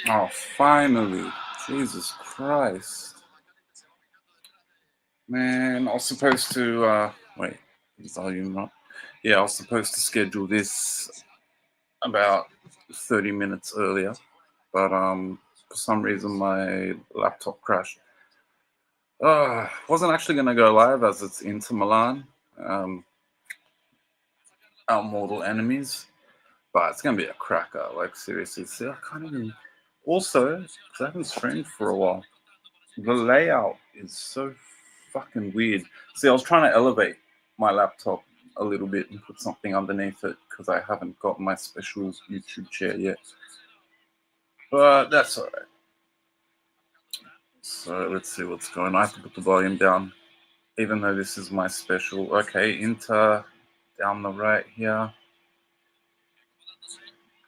Oh, finally. Jesus Christ. Man, I was supposed to, wait, is volume up? Yeah, I was supposed to schedule this about 30 minutes earlier, but for some reason my laptop crashed. Wasn't actually going to go live as it's InterMilan, um, our mortal enemies, but it's going to be a cracker. Like, seriously. See, I can't even. Also, because I haven't streamed for a while, the layout is so fucking weird. See, I was trying to elevate my laptop a little bit and put something underneath it because I haven't got my special YouTube chair yet. But that's alright. So let's see what's going on. I have to put the volume down, even though this is my special. Okay, Inter down the right here.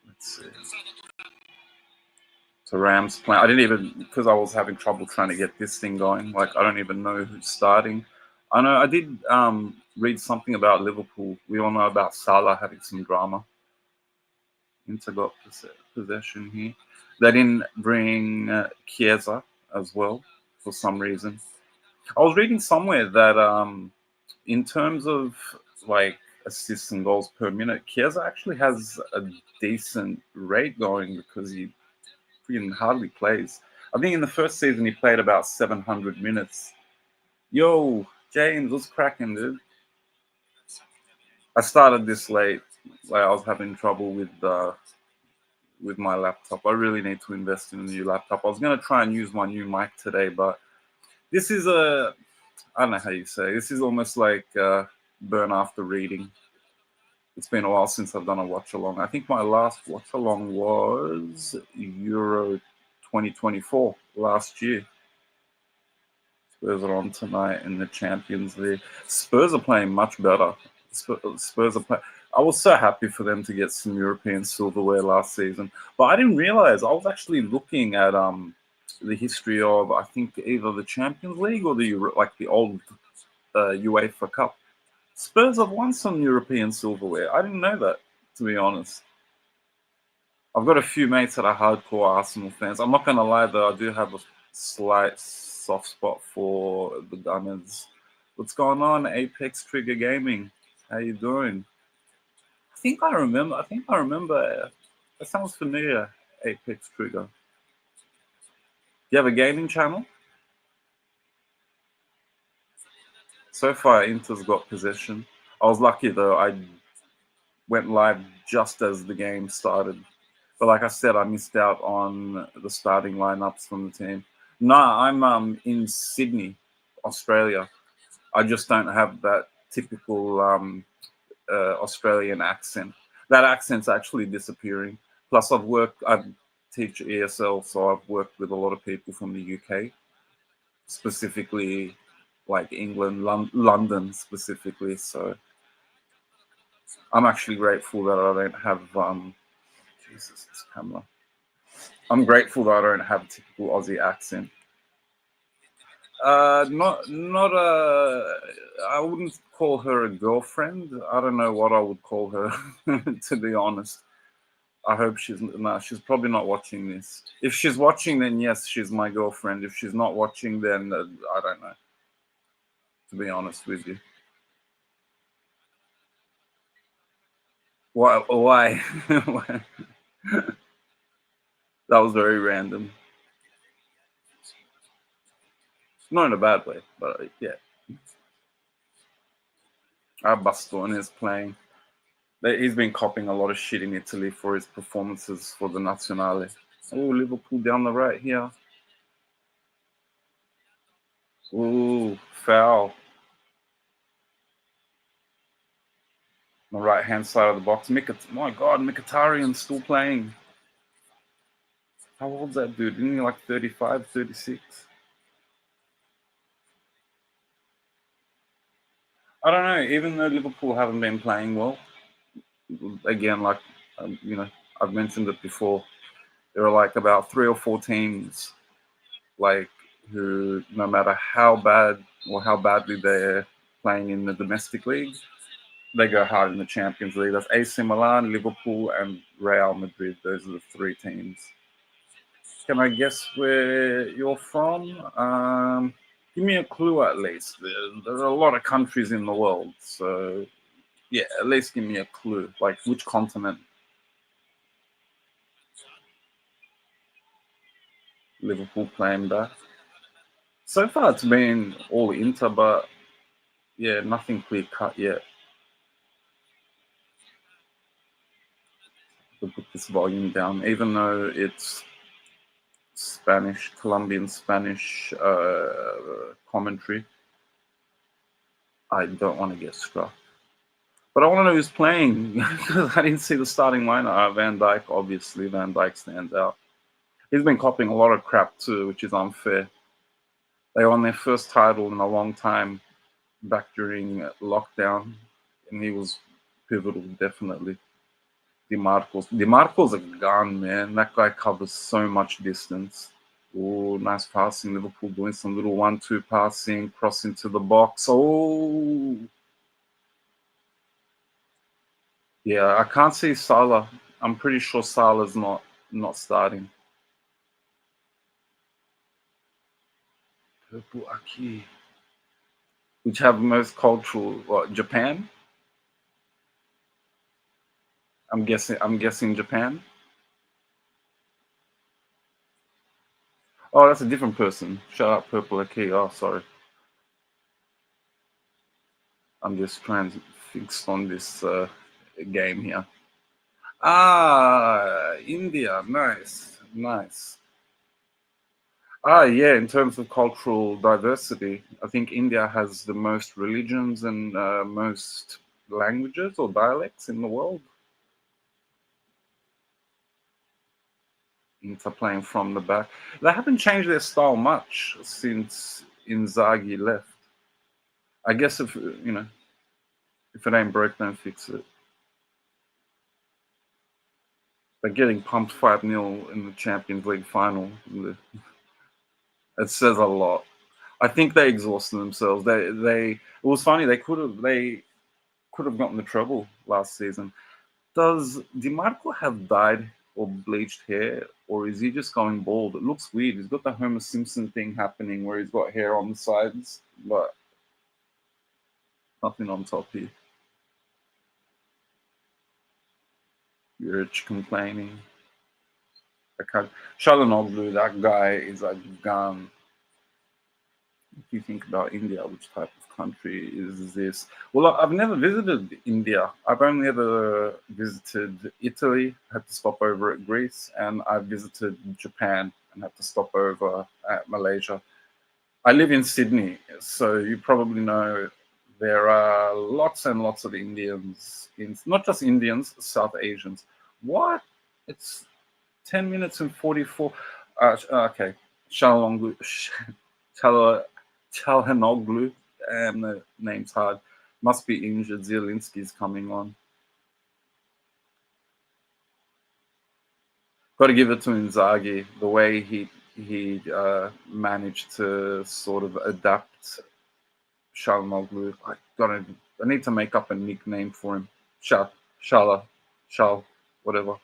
Let's see. So Rams playing. I didn't even, because I was having trouble trying to get this thing going. Like, I don't even know who's starting. I know I did read something about Liverpool. We all know about Salah having some drama. Inter got possession here. They didn't bring Chiesa as well for some reason. I was reading somewhere that in terms of like assists and goals per minute, Chiesa actually has a decent rate going because he freaking hardly plays. I think in the first season he played about 700 minutes. Yo, James, what's cracking, dude? I started this late. Like, I was having trouble with my laptop. I really need to invest in a new laptop. I was gonna try and use my new mic today, but this is I don't know how you say. This is almost like burn after reading. It's been a while since I've done a watch along. I think my last watch along was Euro 2024 last year. Spurs are on tonight in the Champions League. Spurs are playing much better. Spurs are playing. I was so happy for them to get some European silverware last season, but I didn't realize I was actually looking at the history of, I think, either the Champions League or the old UEFA Cup. Spurs have won some European silverware. I didn't know that, to be honest. I've got a few mates that are hardcore Arsenal fans. I'm not going to lie, though, I do have a slight soft spot for the Gunners. What's going on, Apex Trigger Gaming? How you doing? I think I remember. That sounds familiar, Apex Trigger. You have a gaming channel? So far, Inter's got possession. I was lucky, though. I went live just as the game started. But like I said, I missed out on the starting lineups from the team. No, I'm in Sydney, Australia. I just don't have that typical Australian accent. That accent's actually disappearing. Plus, I teach ESL, so I've worked with a lot of people from the UK, specifically like England, London specifically. So I'm actually grateful that I don't have Jesus, this camera. I'm grateful that I don't have a typical Aussie accent. Not a. I wouldn't call her a girlfriend. I don't know what I would call her, to be honest. I hope she's probably not watching this. If she's watching, then yes, she's my girlfriend. If she's not watching, then I don't know, to be honest with you. Why? Why? That was very random. Not in a bad way, but yeah. Our Bastone is playing. He's been copying a lot of shit in Italy for his performances for the Nazionale. Oh, Liverpool down the right here. Ooh, foul. On the right-hand side of the box. My God, Mkhitaryan's still playing. How old's that dude? Isn't he like 35, 36? I don't know. Even though Liverpool haven't been playing well, again, like, I've mentioned it before, there are like about 3 or 4 teams like who, no matter how bad or how badly they're playing in the domestic league, they go hard in the Champions League. That's AC Milan, Liverpool, and Real Madrid. Those are the three teams. Can I guess where you're from? Give me a clue at least. There's a lot of countries in the world, so yeah, at least give me a clue. Like which continent? Liverpool playing that. So far, it's been all Inter, but yeah, nothing clear cut yet. We'll put this volume down, even though it's Spanish, Colombian Spanish commentary. I don't want to get struck. But I want to know who's playing because I didn't see the starting lineup. Van Dijk, obviously, Van Dijk stands out. He's been copying a lot of crap too, which is unfair. They won their first title in a long time back during lockdown, and he was pivotal, definitely. Dimarco's a gun, man. That guy covers so much distance. Oh, nice passing. Liverpool doing some little 1-2 passing, cross into the box. Oh, yeah. I can't see Salah. I'm pretty sure Salah's not starting. Purple Aki, which have most cultural. What, Japan? I'm guessing Japan. Oh, that's a different person. Shout out Purple Aki. Oh, sorry. I'm just trying to fix on this game here. Ah, India. Nice, nice. Ah, yeah. In terms of cultural diversity, I think India has the most religions and most languages or dialects in the world. Inter playing from the back. They haven't changed their style much since Inzaghi left. I guess if it ain't broke, don't fix it. They're getting pumped 5-0 in the Champions League final. It says a lot. I think they exhausted themselves. It was funny. They could have gotten the treble last season. Does DiMarco have dyed or bleached hair, or is he just going bald? It looks weird. He's got the Homer Simpson thing happening where he's got hair on the sides, but nothing on top here. Yurich complaining. I can't. Shalanoglu, that guy is a gun. If you think about India, which type of country is this? Well, I've never visited India. I've only ever visited Italy, had to stop over at Greece, and I've visited Japan and had to stop over at Malaysia. I live in Sydney, so you probably know there are lots and lots of Indians, not just Indians, South Asians. What? It's 10 minutes and 44. Okay, Shalonglu, Chalhanoglu, the name's hard. Must be injured. Zielinski's coming on. Got to give it to Inzaghi, the way he managed to sort of adapt Shalhanoglu. I need to make up a nickname for him. Shala, Shal, whatever.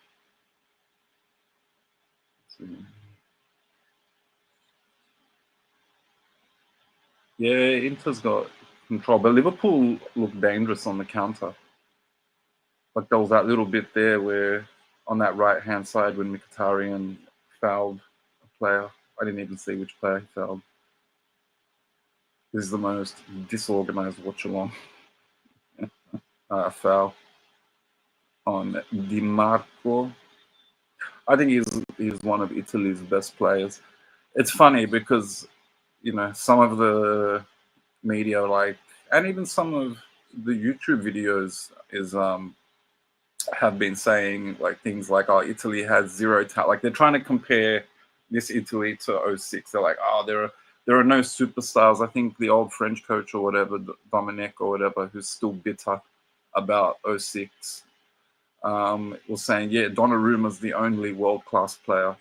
Yeah, Inter's got control, but Liverpool looked dangerous on the counter. Like there was that little bit there where on that right hand side when Mkhitaryan fouled a player. I didn't even see which player he fouled. This is the most disorganized watch along foul on Di Marco. I think he's one of Italy's best players. It's funny because some of the media and even some of the YouTube videos have been saying things like, "Oh, Italy has zero talent." Like they're trying to compare this Italy to '06. They're like, "Oh, there are no superstars." I think the old French coach or whatever, Dominic or whatever, who's still bitter about '06, was saying, "Yeah, Donnarumma's the only world-class player."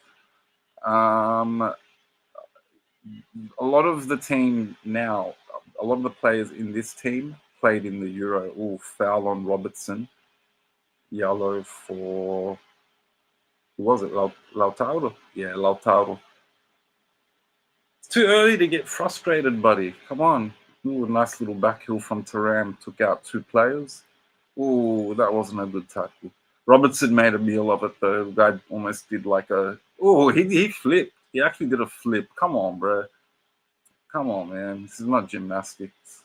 A lot of the team now, a lot of the players in this team played in the Euro. Oh, foul on Robertson. Yellow for, who was it? Lautaro? Yeah, Lautaro. It's too early to get frustrated, buddy. Come on. Ooh, nice little back heel from Thuram. Took out 2 players. Ooh, that wasn't a good tackle. Robertson made a meal of it, though. The guy almost did like a... Oh, he flipped. He actually did a flip. Come on, bro. Come on, man. This is not gymnastics.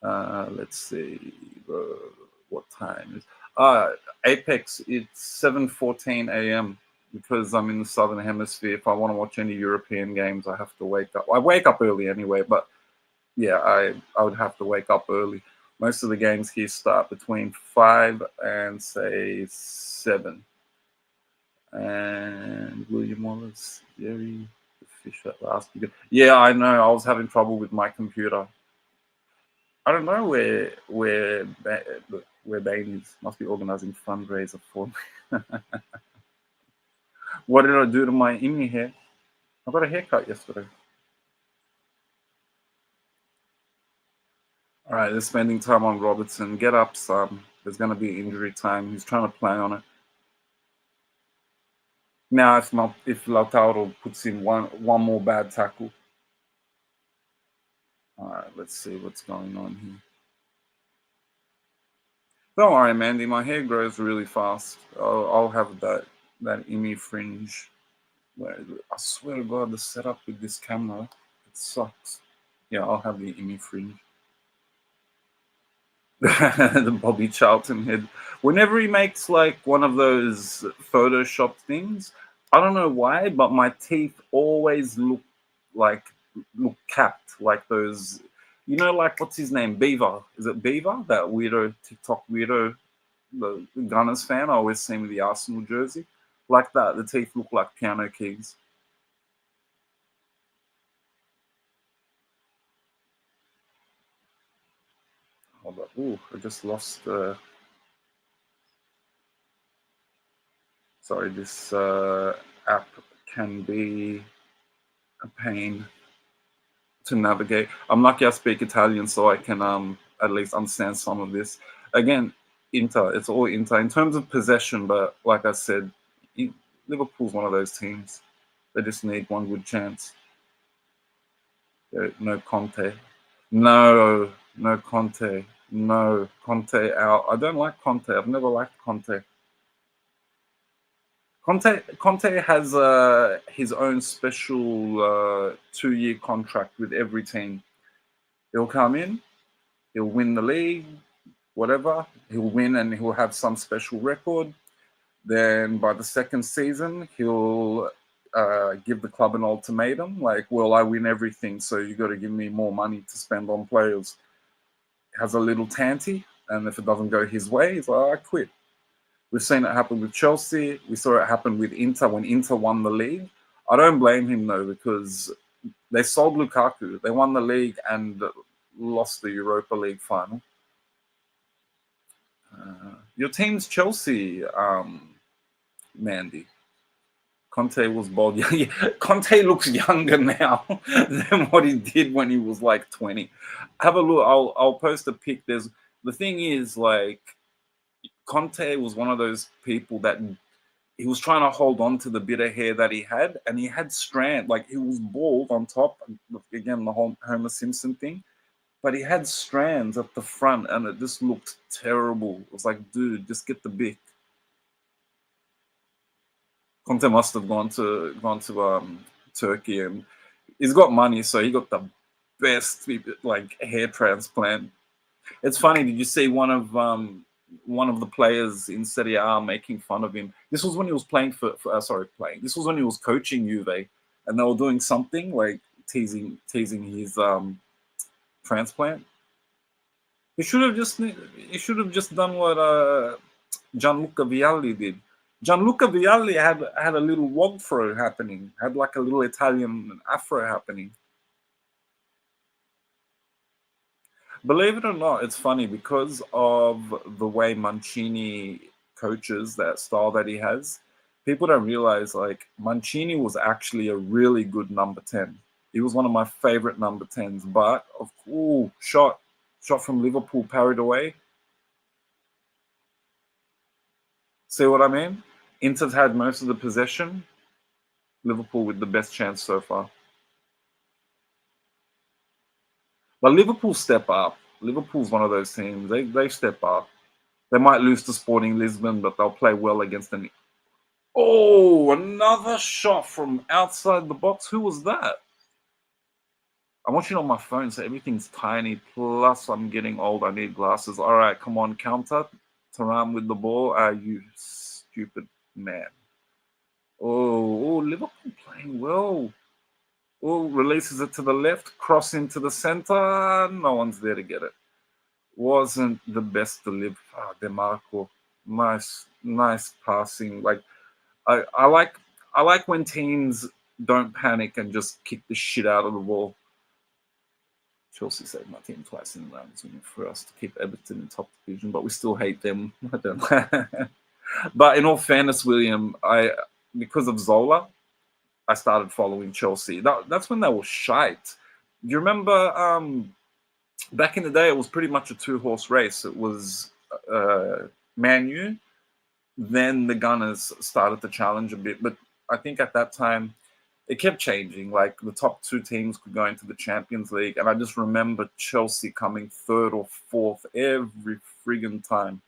Let's see. What time is... Apex, it's 7:14 a.m. because I'm in the Southern Hemisphere. If I want to watch any European games, I have to wake up. I wake up early anyway, but yeah, I would have to wake up early. Most of the games here start between 5 and say 7. And William Wallace, Jerry, the fish at last. Yeah, I know. I was having trouble with my computer. I don't know where Bain is. Must be organizing fundraiser for me. What did I do to my Imi hair? I got a haircut yesterday. All right, they're spending time on Robertson. Get up, son. There's going to be injury time. He's trying to play on it. Now, if Lautaro puts in one more bad tackle. All right, let's see what's going on here. Don't worry, Mandy. My hair grows really fast. I'll have that Imi fringe. I swear to God, the setup with this camera, it sucks. Yeah, I'll have the Imi fringe. The Bobby Charlton head. Whenever he makes like one of those Photoshop things, I don't know why, but my teeth always look capped, like those. Like what's his name? Beaver. Is it Beaver? That weirdo TikTok weirdo, the Gunners fan. I always see him with the Arsenal jersey. Like that, the teeth look like piano keys. Hold up. Ooh, I just lost. Sorry, this app can be a pain to navigate. I'm lucky I speak Italian, so I can at least understand some of this. Again, Inter, it's all Inter in terms of possession, but like I said, Liverpool's one of those teams. They just need one good chance. No Conte. No Conte. No Conte out. I don't like Conte. I've never liked Conte. Conte has his own special 2-year contract with every team. He'll come in, he'll win the league, whatever. He'll win and he'll have some special record. Then by the second season, he'll give the club an ultimatum, like, well, I win everything, so you got to give me more money to spend on players. Has a little tanty, and if it doesn't go his way, he's like, I quit. We've seen it happen with Chelsea. We saw it happen with Inter when Inter won the league. I don't blame him, though, because they sold Lukaku. They won the league and lost the Europa League final. Your team's Chelsea, Mandy. Conte was bald. Yeah, Conte looks younger now than what he did when he was like 20. Have a look. I'll post a pic. The thing is, like, Conte was one of those people that he was trying to hold on to the bit of hair that he had, and he had strand, like he was bald on top. Again, the whole Homer Simpson thing, but he had strands at the front, and it just looked terrible. It was like, dude, just get the Bic. Conte must have gone to Turkey, and he's got money, so he got the best like hair transplant. It's funny. Did you see one of the players in Serie A making fun of him? This was when he was playing playing. This was when he was coaching Juve, and they were doing something like teasing his transplant. He should have just done what Gianluca Vialli did. Gianluca Vialli had a little wog throw happening, had like a little Italian afro happening. Believe it or not, it's funny because of the way Mancini coaches, that style that he has. People don't realize like Mancini was actually a really good number 10. He was one of my favorite number 10s, but shot Shot from Liverpool parried away. See what I mean? Inter's had most of the possession. Liverpool with the best chance so far. But Liverpool step up. Liverpool's one of those teams. They step up. They might lose to Sporting Lisbon, but they'll play well against them. Oh, another shot from outside the box. Who was that? I'm watching on my phone, so everything's tiny. Plus, I'm getting old. I need glasses. All right, come on, counter. Thuram with the ball. You stupid man. Oh, Liverpool playing well. Oh, releases it to the left, cross into the center. No one's there to get it. Wasn't the best to live. DeMarco, nice passing. Like I like when teams don't panic and just kick the shit out of the ball. Chelsea saved my team twice in the round for us to keep Everton in top division, but we still hate them. I don't. But in all fairness, William, because of Zola, I started following Chelsea. That's when they were shite. Do you remember back in the day, it was pretty much a two-horse race. It was Man U, then the Gunners started to challenge a bit. But I think at that time, it kept changing. Like the top two teams could go into the Champions League. And I just remember Chelsea coming third or fourth every friggin' time.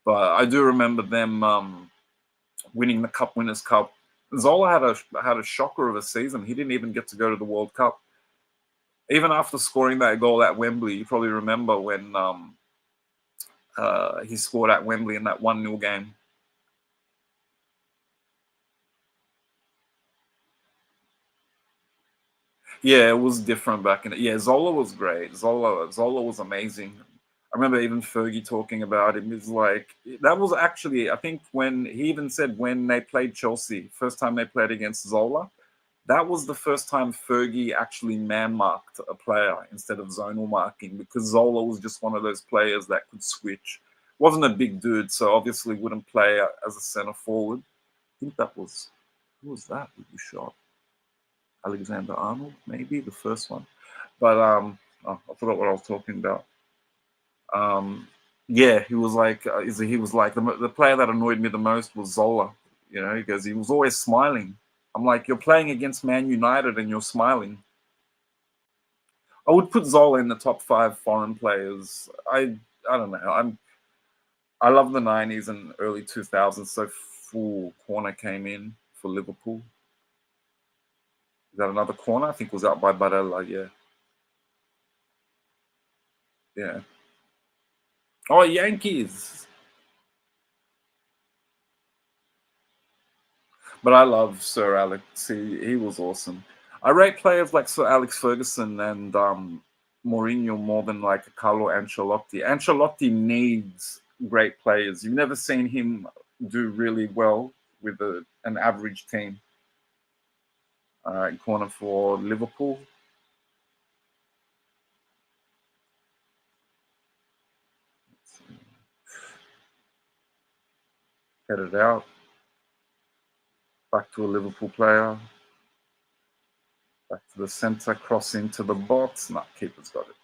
But I do remember them winning the Cup Winners' Cup. Zola had a shocker of a season. He didn't even get to go to the World Cup. Even after scoring that goal at Wembley, you probably remember when he scored at Wembley in that 1-0 game. Yeah, it was different back in it. Yeah, Zola was great. Zola was amazing. I remember even Fergie talking about him. He's like, that was actually, I think when he even said when they played Chelsea, first time they played against Zola, that was the first time Fergie actually man-marked a player instead of zonal marking, because Zola was just one of those players that could switch. Wasn't a big dude, so obviously wouldn't play as a centre forward. I think that was, who was that with the shot? Alexander Arnold, maybe the first one. But I forgot what I was talking about. Yeah, he was like, the player that annoyed me the most was Zola. You know, because he was always smiling. I'm like, you're playing against Man United and you're smiling. I would put Zola in the top 5 foreign players. I don't know. I love the 90s and early 2000s. So full corner came in for Liverpool. Is that another corner? I think it was out by Barella. Yeah. Yeah. Oh, Yankees. But I love Sir Alex. He was awesome. I rate players like Sir Alex Ferguson and Mourinho more than like Carlo Ancelotti. Ancelotti needs great players. You've never seen him do really well with an average team. Corner for Liverpool. Headed out. Back to a Liverpool player. Back to the centre. Cross into the box. Nah, keeper's got it.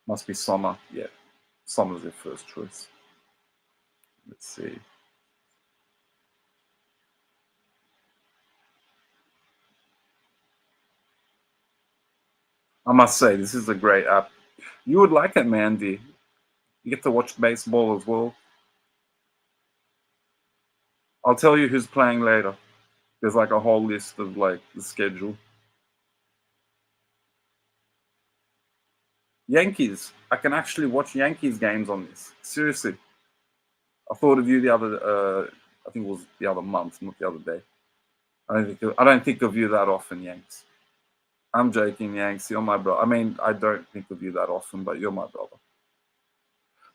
Must be Sommer. Yeah. Sommer's their first choice. Let's see. I must say, this is a great app. You would like it, Mandy. You get to watch baseball as well. I'll tell you who's playing later. There's like a whole list of like the schedule. Yankees. I can actually watch Yankees games on this. Seriously. I thought of you the other. I think it was the other month, not the other day. I don't think of you that often, Yanks. I'm joking, Yanks. You're my brother. I mean, I don't think of you that often, but you're my brother.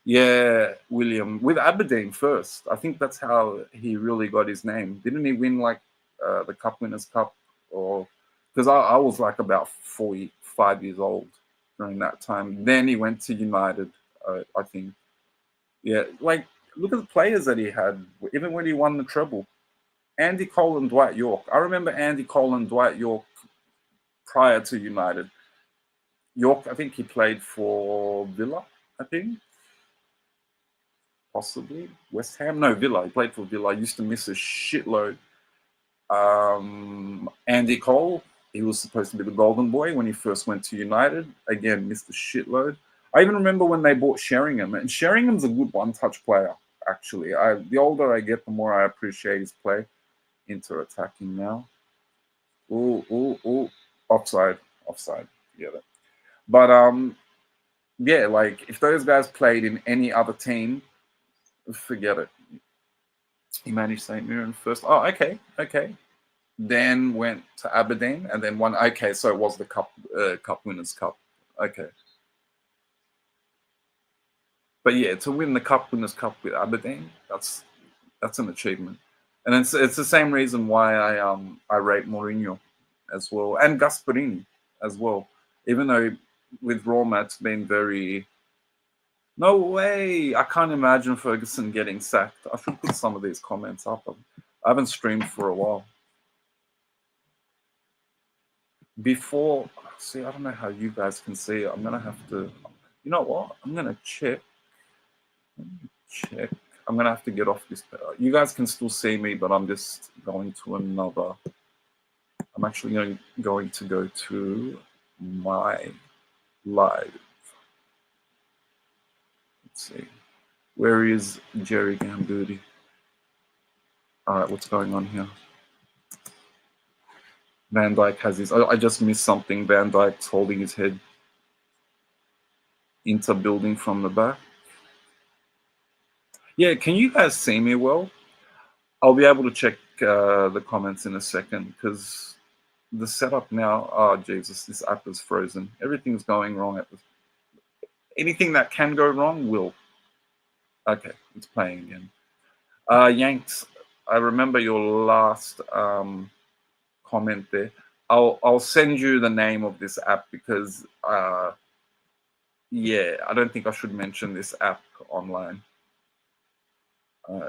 Yeah, William with Aberdeen first. I think that's how he really got his name. Didn't he win like the Cup Winners' Cup? Or because I was like about 45 years old during that time. Then he went to United. I think. Yeah, like look at the players that he had. Even when he won the treble, Andy Cole and Dwight York. I remember Andy Cole and Dwight York prior to United. York, I think he played for Villa, I think, possibly. West Ham? No, Villa. He played for Villa. I used to miss a shitload. Andy Cole, he was supposed to be the golden boy when he first went to United. Again, missed a shitload. I even remember when they bought Sheringham, and Sheringham's a good one-touch player, actually. The older I get, the more I appreciate his play. Inter-attacking now. Ooh, ooh, ooh. Offside. Offside. Yeah. But yeah, like if those guys played in any other team, forget it. He managed St. Mirren first. Oh, okay, okay. Then went to Aberdeen and then won. Okay, so it was the Cup Winners' Cup. Okay, but yeah, to win the Cup Winners' Cup with Aberdeen, that's an achievement, and it's the same reason why I rate Mourinho as well and Gasperini as well, even though with Roma it's been very. No way! I can't imagine Ferguson getting sacked. I should put some of these comments up. I haven't streamed for a while. Before, see, I don't know how you guys can see it. I'm gonna have to. You know what? I'm gonna check. Check. I'm gonna have to get off this. You guys can still see me, but I'm just going to another. I'm actually going to go to my live. Let's see. Where is Jerry Gamboody? All right, what's going on here? Van Dyke has his. I just missed something. Van Dyke's holding his head into building from the back. Yeah, can you guys see me well? I'll be able to check the comments in a second because the setup now. Oh Jesus, this app is frozen. Everything's going wrong at this. Anything that can go wrong will. Okay, it's playing again. Yanks, I remember your last comment there. I'll send you the name of this app because yeah, I don't think I should mention this app online.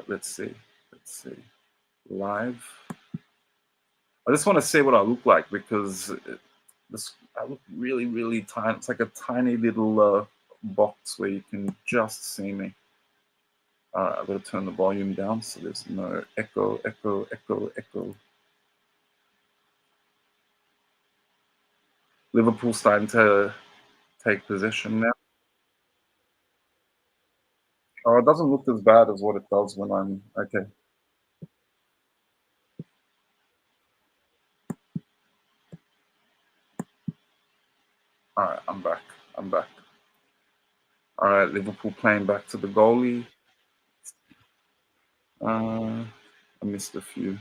Let's see. Let's see. Live. I just want to see what I look like because I look really, really tiny. It's like a tiny little box where you can just see me. I've got to turn the volume down so there's no echo, echo, echo, echo. Liverpool starting to take possession now. Oh, it doesn't look as bad as what it does when I'm okay. All right, I'm back. I'm back. All right, Liverpool playing back to the goalie. I missed a few.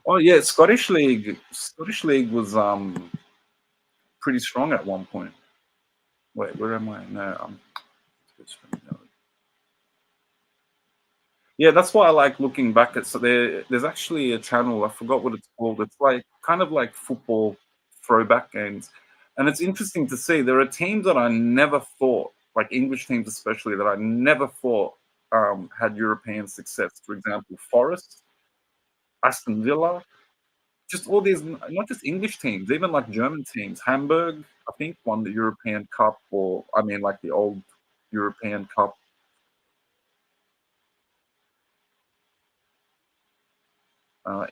Oh yeah, Scottish League. Scottish League was pretty strong at one point. Wait, where am I? No, I'm. Yeah, that's why I like looking back at. So there's actually a channel. I forgot what it's called. It's like kind of like football throwback games, and it's interesting to see there are teams that I never thought, like English teams especially, that I never thought had European success. For example, Forest, Aston Villa, just all these, not just English teams, even like German teams. Hamburg, I think, won the European Cup, or I mean, like the old European Cup.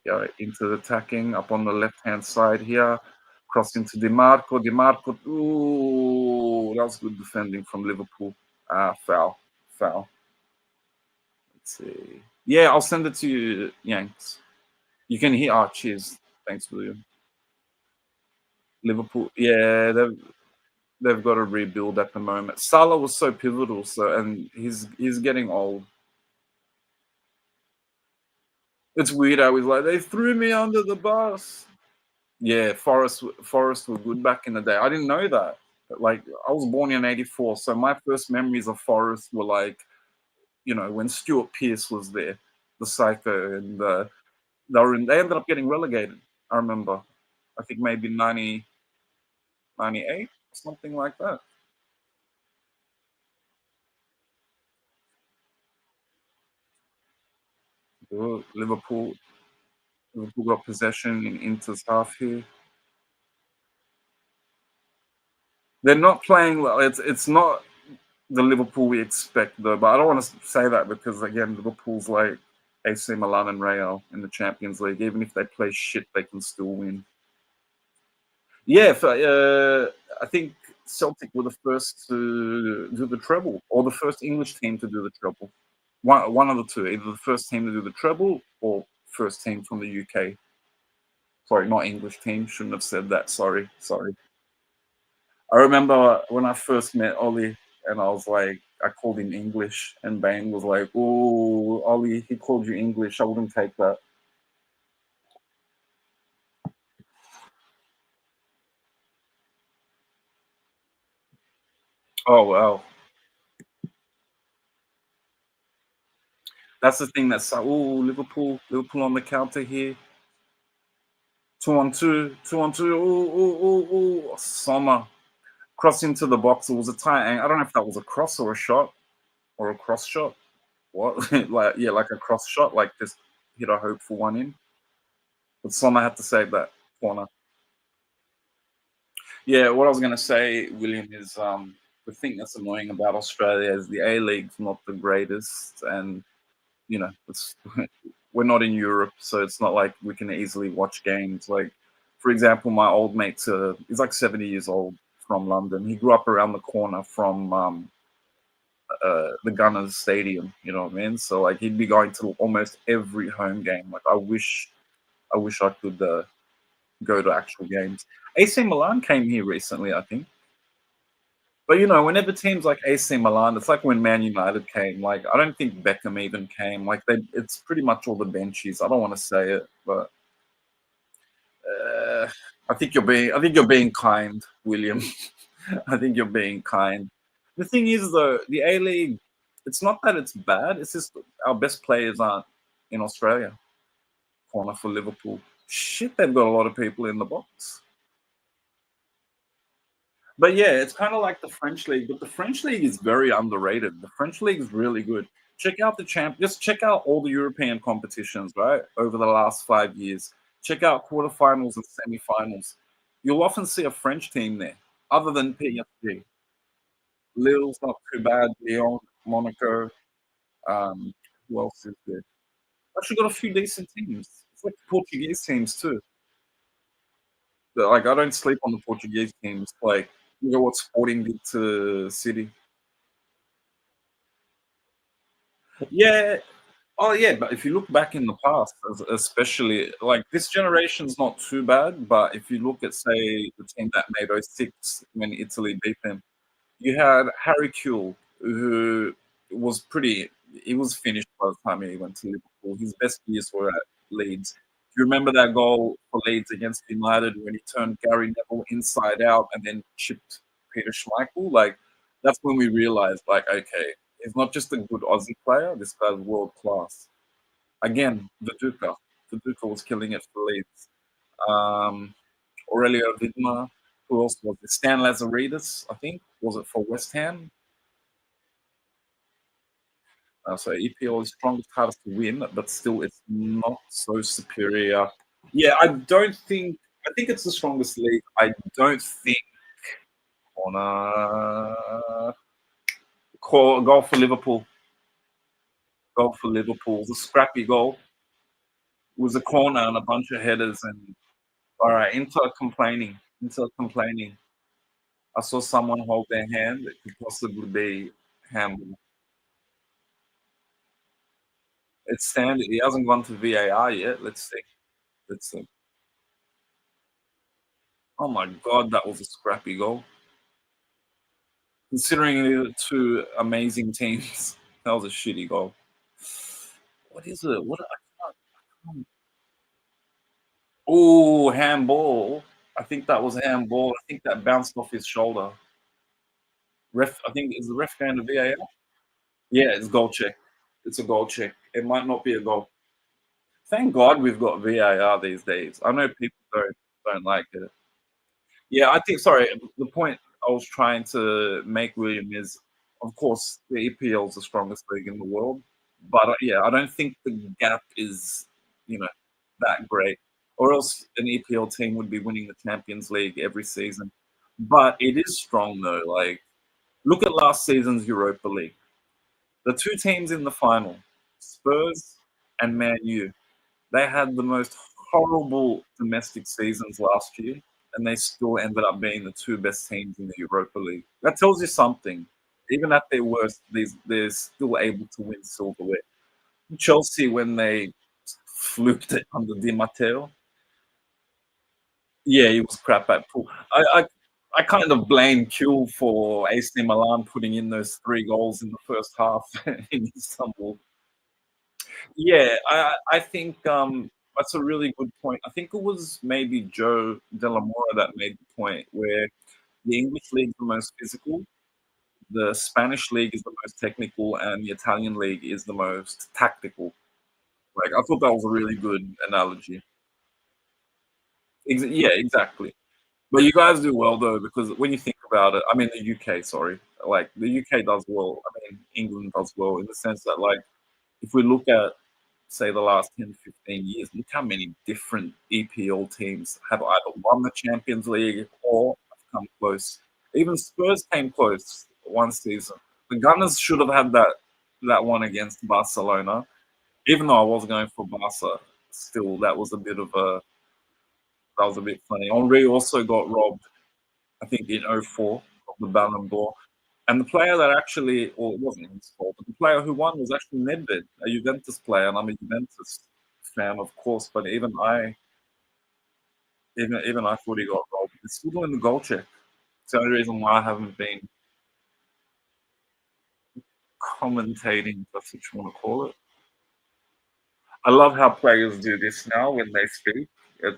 Yeah, into the attacking up on the left-hand side here. Cross into Di Marco. Di Marco, ooh, that was good defending from Liverpool. Foul, foul. Let's see. Yeah, I'll send it to you, Yanks. You can hear. Oh, cheers. Thanks, William. Liverpool. Yeah, they've got to rebuild at the moment. Salah was so pivotal, so and he's getting old. It's weird how he's like they threw me under the bus. Yeah, Forest were good back in the day. I didn't know that. Like I was born in '84, so my first memories of Forest were like, when Stuart Pearce was there, the psycho, and they ended up getting relegated. I remember. I think maybe 98 or something like that. Liverpool. Liverpool got possession in Inter's half here. They're not playing well. It's not the Liverpool we expect though. But I don't want to say that because again, Liverpool's like AC Milan and Real in the Champions League. Even if they play shit, they can still win. Yeah, I think Celtic were the first to do the treble, or the first English team to do the treble. One of the two, either the first team to do the treble or first team from the UK. Sorry, not English team. Shouldn't have said that. Sorry. I remember when I first met Ollie, and I was like, I called him English, and Bang was like, "Oh, Ollie, he called you English. I wouldn't take that." Oh wow, that's the thing. That's like, oh, Liverpool on the counter here. 2-on-2, 2-on-2. Oh, Sommer cross into the box. It was a tight angle. I don't know if that was a cross or a shot or a cross shot. What? Like yeah, like a cross shot, like just hit a hopeful one in. But Sommer had to save that corner. Yeah, what I was gonna say, William, is the thing that's annoying about Australia is the A League's not the greatest, and it's we're not in Europe, so it's not like we can easily watch games. Like, for example, my old mate, he's like 70 years old from London. He grew up around the corner from the Gunners Stadium. You know what I mean? So like he'd be going to almost every home game. Like I wish I could go to actual games. AC Milan came here recently, I think. But whenever teams like AC Milan, it's like when Man United came. Like I don't think Beckham even came. Like it's pretty much all the benchies. I don't want to say it, but uh, I think you're being kind, William. I think you're being kind. The thing is, though, the A League, it's not that it's bad. It's just our best players aren't in Australia. Corner for Liverpool. Shit, they've got a lot of people in the box. But yeah, it's kind of like the French league, but the French league is very underrated. The French league is really good. Check out just check out all the European competitions, right? Over the last 5 years. Check out quarterfinals and semifinals. You'll often see a French team there, other than PSG. Lille's not too bad. Lyon, Monaco. Um, who else is there? Actually, got a few decent teams. It's like Portuguese teams too. But, like I don't sleep on the Portuguese teams. Like look at what Sporting did to City. Yeah. Oh, yeah, but if you look back in the past, especially like this generation's not too bad, but if you look at, say, the team that made '06 when Italy beat them, you had Harry Kewell, who was pretty he was finished by the time he went to Liverpool. His best years were at Leeds. Do you remember that goal for Leeds against United when he turned Gary Neville inside out and then chipped Peter Schmeichel? Like, that's when we realized, like, okay, he's not just a good Aussie player, this guy's world class. Again, Viduka. Viduka was killing it for Leeds. Um, Aurelio Vidma. Who else was it? Stan Lazaridis, I think. Was it for West Ham? So EPL is strongest, hardest to win, but still it's not so superior. Yeah, I think it's the strongest league. I don't think on a goal for Liverpool. Goal for Liverpool. It was a scrappy goal. It was a corner and a bunch of headers and all right, Inter complaining. I saw someone hold their hand. It could possibly be handball. It's standard. He hasn't gone to VAR yet. Let's see. Let's see. Oh my god, that was a scrappy goal. Considering the two amazing teams, that was a shitty goal. What is it? What I can't. Oh, handball. I think that was handball. I think that bounced off his shoulder. Ref, I think is the ref going to VAR? Yeah, it's goal check. It's a goal check. It might not be a goal. Thank God we've got VAR these days. I know people don't like it. Yeah, I think. Sorry, the point I was trying to make, William, is of course the EPL is the strongest league in the world, But yeah, I don't think the gap is, you know, that great. Or else an EPL team would be winning the Champions League every season. But it is strong though. Like, look at last season's Europa League. The two teams in the final, Spurs and Man U, they had the most horrible domestic seasons last year, and they still ended up being the two best teams in the Europa League. That tells you something. Even at their worst, they're still able to win silverware. Chelsea, when they fluked it under Di Matteo, yeah, he was crap at pool. I kind of blame Kuhl for AC Milan putting in those 3 goals in the first half in Istanbul. Yeah, I think, that's a really good point. I think it was maybe Joe Della Mora that made the point where the English league is the most physical, the Spanish league is the most technical, and the Italian league is the most tactical. Like, I thought that was a really good analogy. Yeah, exactly. But you guys do well though, because when you think about it, I mean the UK, sorry, like the UK does well. I mean England does well in the sense that like if we look at say the last 10, 15 years, look how many different EPL teams have either won the Champions League or have come close. Even Spurs came close one season. The Gunners should have had that one against Barcelona. Even though I was going for Barca, still that was a bit funny. Henri also got robbed, I think, in '04 of the Ballon d'Or. And the player that actually, well, it wasn't his fault, but the player who won was actually Nedved, a Juventus player, and I'm a Juventus fan, of course. But even I thought he got robbed. It's still doing the goal check. It's the only reason why I haven't been commentating. If that's what you want to call it. I love how players do this now when they speak.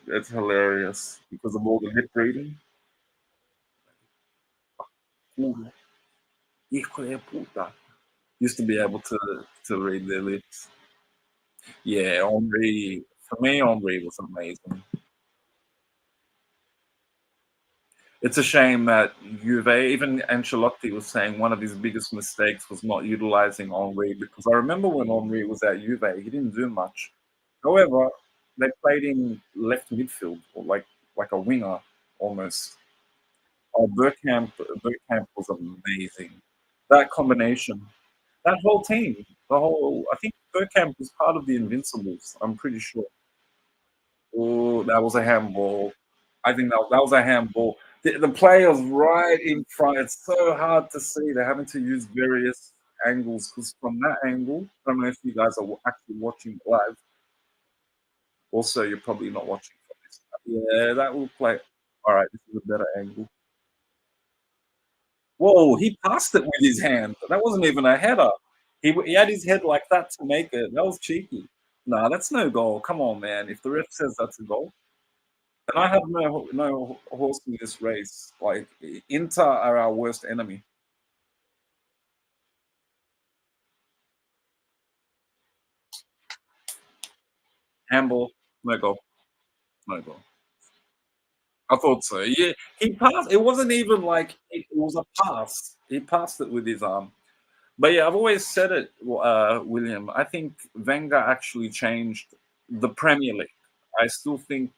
It's hilarious because of all the lip reading. Ooh, hijo de puta. Used to be able to read their lips. Yeah, Henri. For me, Henri was amazing. It's a shame that Juve, even Ancelotti was saying one of his biggest mistakes was not utilizing Henri because I remember when Henri was at Juve, he didn't do much. However, they played in left midfield or like a winger almost. Oh, Bergkamp was amazing. That combination, that whole team, the whole. I think Bergkamp was part of the Invincibles. I'm pretty sure. Oh, that was a handball. I think that was a handball. The player's right in front. It's so hard to see. They're having to use various angles because from that angle, I don't know if you guys are actually watching live. Also, you're probably not watching from this. Yeah, that will play. All right, this is a better angle. Whoa, he passed it with his hand. That wasn't even a header. He had his head like that to make it. That was cheeky. Nah, that's no goal. Come on, man. If the ref says that's a goal, and I have no horse in this race. Like Inter are our worst enemy. Handball, no goal, no goal. I thought so. Yeah, he passed. It wasn't even like it was a pass. He passed it with his arm. But yeah, I've always said it, William. I think Wenger actually changed the Premier League. I still think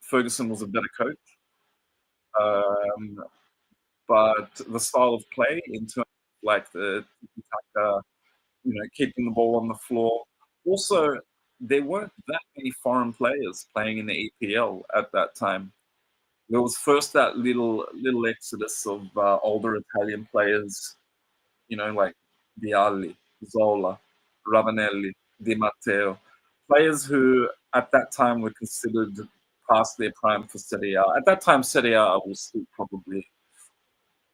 Ferguson was a better coach, um, but the style of play in terms of like the tiki-taka, keeping the ball on the floor. Also, there weren't that many foreign players playing in the EPL at that time. There was first that little exodus of older Italian players, like Vialli, Zola, Ravanelli, Di Matteo, players who at that time were considered past their prime for Serie A. At that time, Serie A was still probably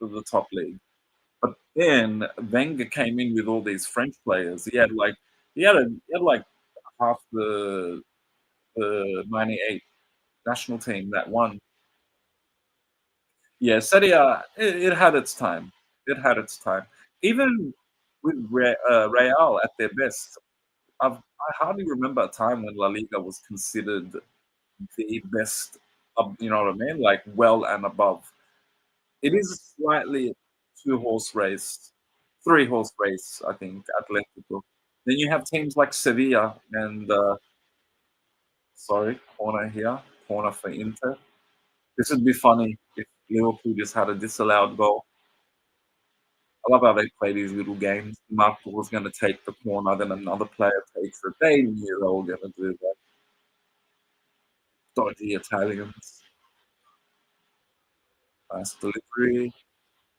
the top league. But then Wenger came in with all these French players. He had like half the '98 national team that won. Yeah, Serie A, it had its time. It had its time. Even with Real at their best, I hardly remember a time when La Liga was considered the best. You know what I mean? Like well and above. It is slightly two horse race. Three-horse race, I think, Atletico. Then you have teams like Sevilla and, sorry, corner here, corner for Inter. This would be funny if Liverpool just had a disallowed goal. I love how they play these little games. Marco was gonna take the corner, then another player takes it. They knew they were gonna do that. Dodgy Italians. Nice delivery.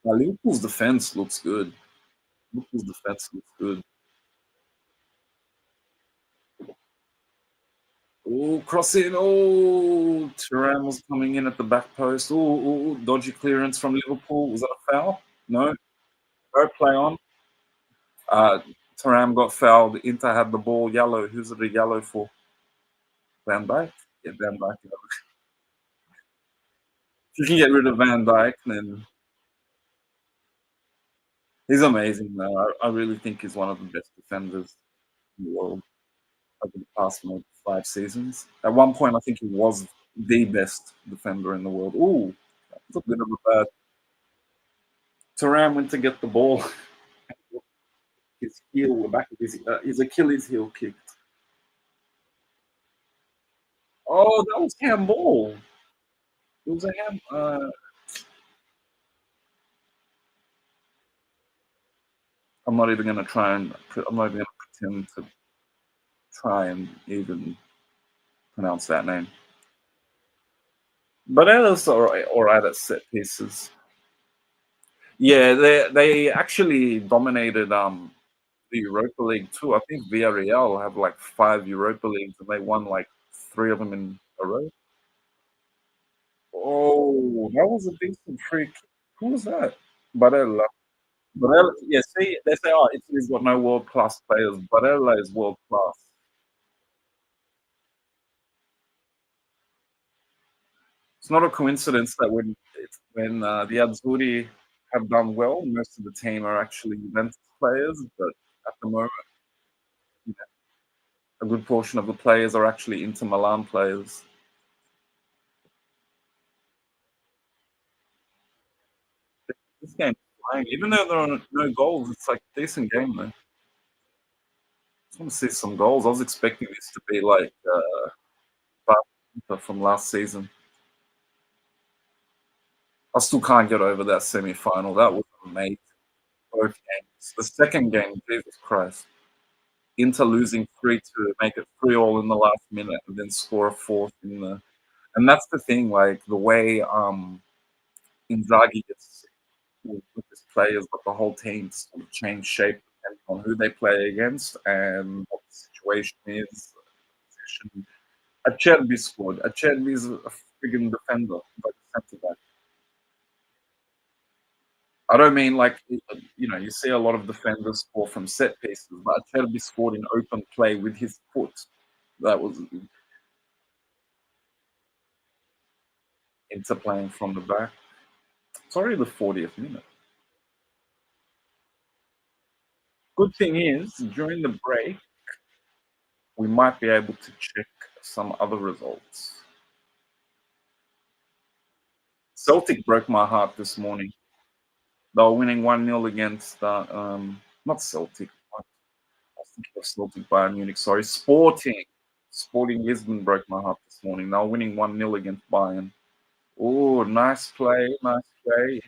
Now Liverpool's defense looks good. Liverpool's defense looks good. Oh, crossing. Oh, Thuram was coming in at the back post. Oh, dodgy clearance from Liverpool. Was that a foul? No. No play on. Uh, Thuram got fouled. Inter had the ball. Yellow. Who's it a yellow for? Van Dijk? Yeah, Van Dijk. If you can get rid of Van Dijk, then he's amazing, though. I really think he's one of the best defenders in the world over the past maybe 5 seasons. At one point, I think he was the best defender in the world. Ooh, that's a bit of a bad. Thuram went to get the ball. His heel, the back of his Achilles heel kicked. Oh, that was handball. It was a hand. I'm not even gonna try and. I'm not even gonna pretend to try and even pronounce that name. But Ella's all right at set pieces. Yeah, they actually dominated the Europa League too. I think Villarreal have like 5 Europa Leagues and they won like 3 of them in a row. Oh, that was a decent freak. Who was that? Barella. Barella. Yeah, see, they say, oh, Italy's got no world class players. Barella is world class. It's not a coincidence that when the Azzurri have done well, most of the team are actually Juventus players, but at the moment, you know, a good portion of the players are actually Inter Milan players. This game's flying. Even though there are no goals, it's like a decent game though. Just want to see some goals. I was expecting this to be like Barca from last season. I still can't get over that semi-final. That was amazing. Both games. The second game, Jesus Christ. Inter losing 3-2, make it 3-all in the last minute, and then score a fourth in the. And that's the thing, like the way Inzaghi gets with his players, but the whole team sort of change shape depending on who they play against and what the situation is. Position. Acerbi scored. Acerbi is a friggin' defender, like centre back. I don't mean like you see a lot of defenders score from set pieces, but Acerbi scored in open play with his foot. That was into playing from the back. It's already the 40th minute. Good thing is, during the break, we might be able to check some other results. Celtic broke my heart this morning. They were winning 1-0 against not Celtic. I was thinking of Celtic Bayern Munich. Sorry, Sporting. Sporting Lisbon broke my heart this morning. They were winning 1-0 against Bayern. Oh, nice play, nice play.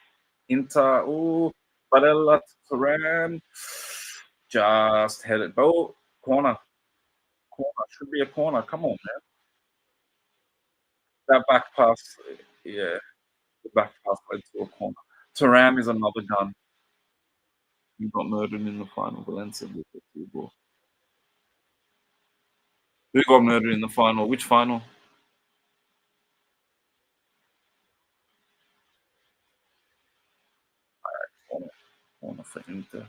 Inter. Oh, Barella to Turan. Just head it. Oh, corner. Corner. Should be a corner. Come on, man. That back pass. Yeah, the back pass led to a corner. Turam is another gun. He got murdered in the final. Valencia with the 2 goal. Who got murdered in the final? Which final? Corner. Corner for Inter.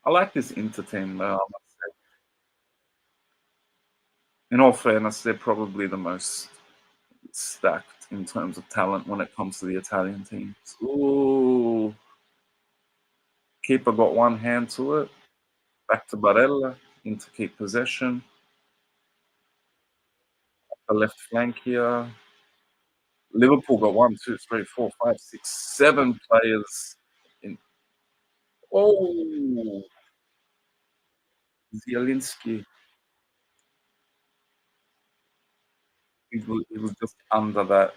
I like this Inter team, though. I must say. In all fairness, they're probably the most stacked in terms of talent when it comes to the Italian teams. Ooh, keeper got one hand to it. Back to Barella. Inter keep possession. The left flank here. Liverpool got one, two, three, four, five, six, seven players in. Oh, Zielinski. He was just under that.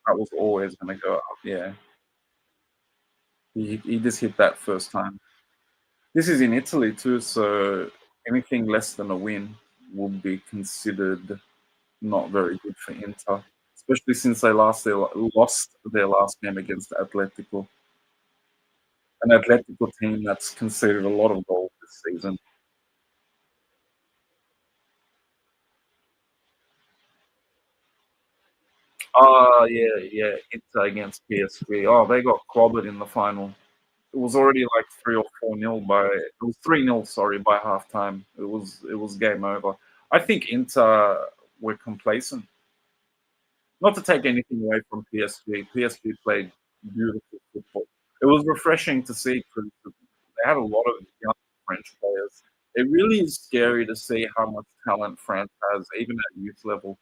That was always going to go up. Yeah, he just hit that first time. This is in Italy too, so anything less than a win would be considered not very good for Inter, especially since lost their last game against Atletico, an Atletico team that's conceded a lot of goals this season. Ah, yeah, yeah, Inter against PSG. Oh, they got clobbered in the final. It was already like 3 or 4 nil by. It was 3-0. Sorry, by halftime. It was game over. I think Inter were complacent. Not to take anything away from PSG. PSG played beautiful football. It was refreshing to see because they had a lot of young French players. It really is scary to see how much talent France has, even at youth level,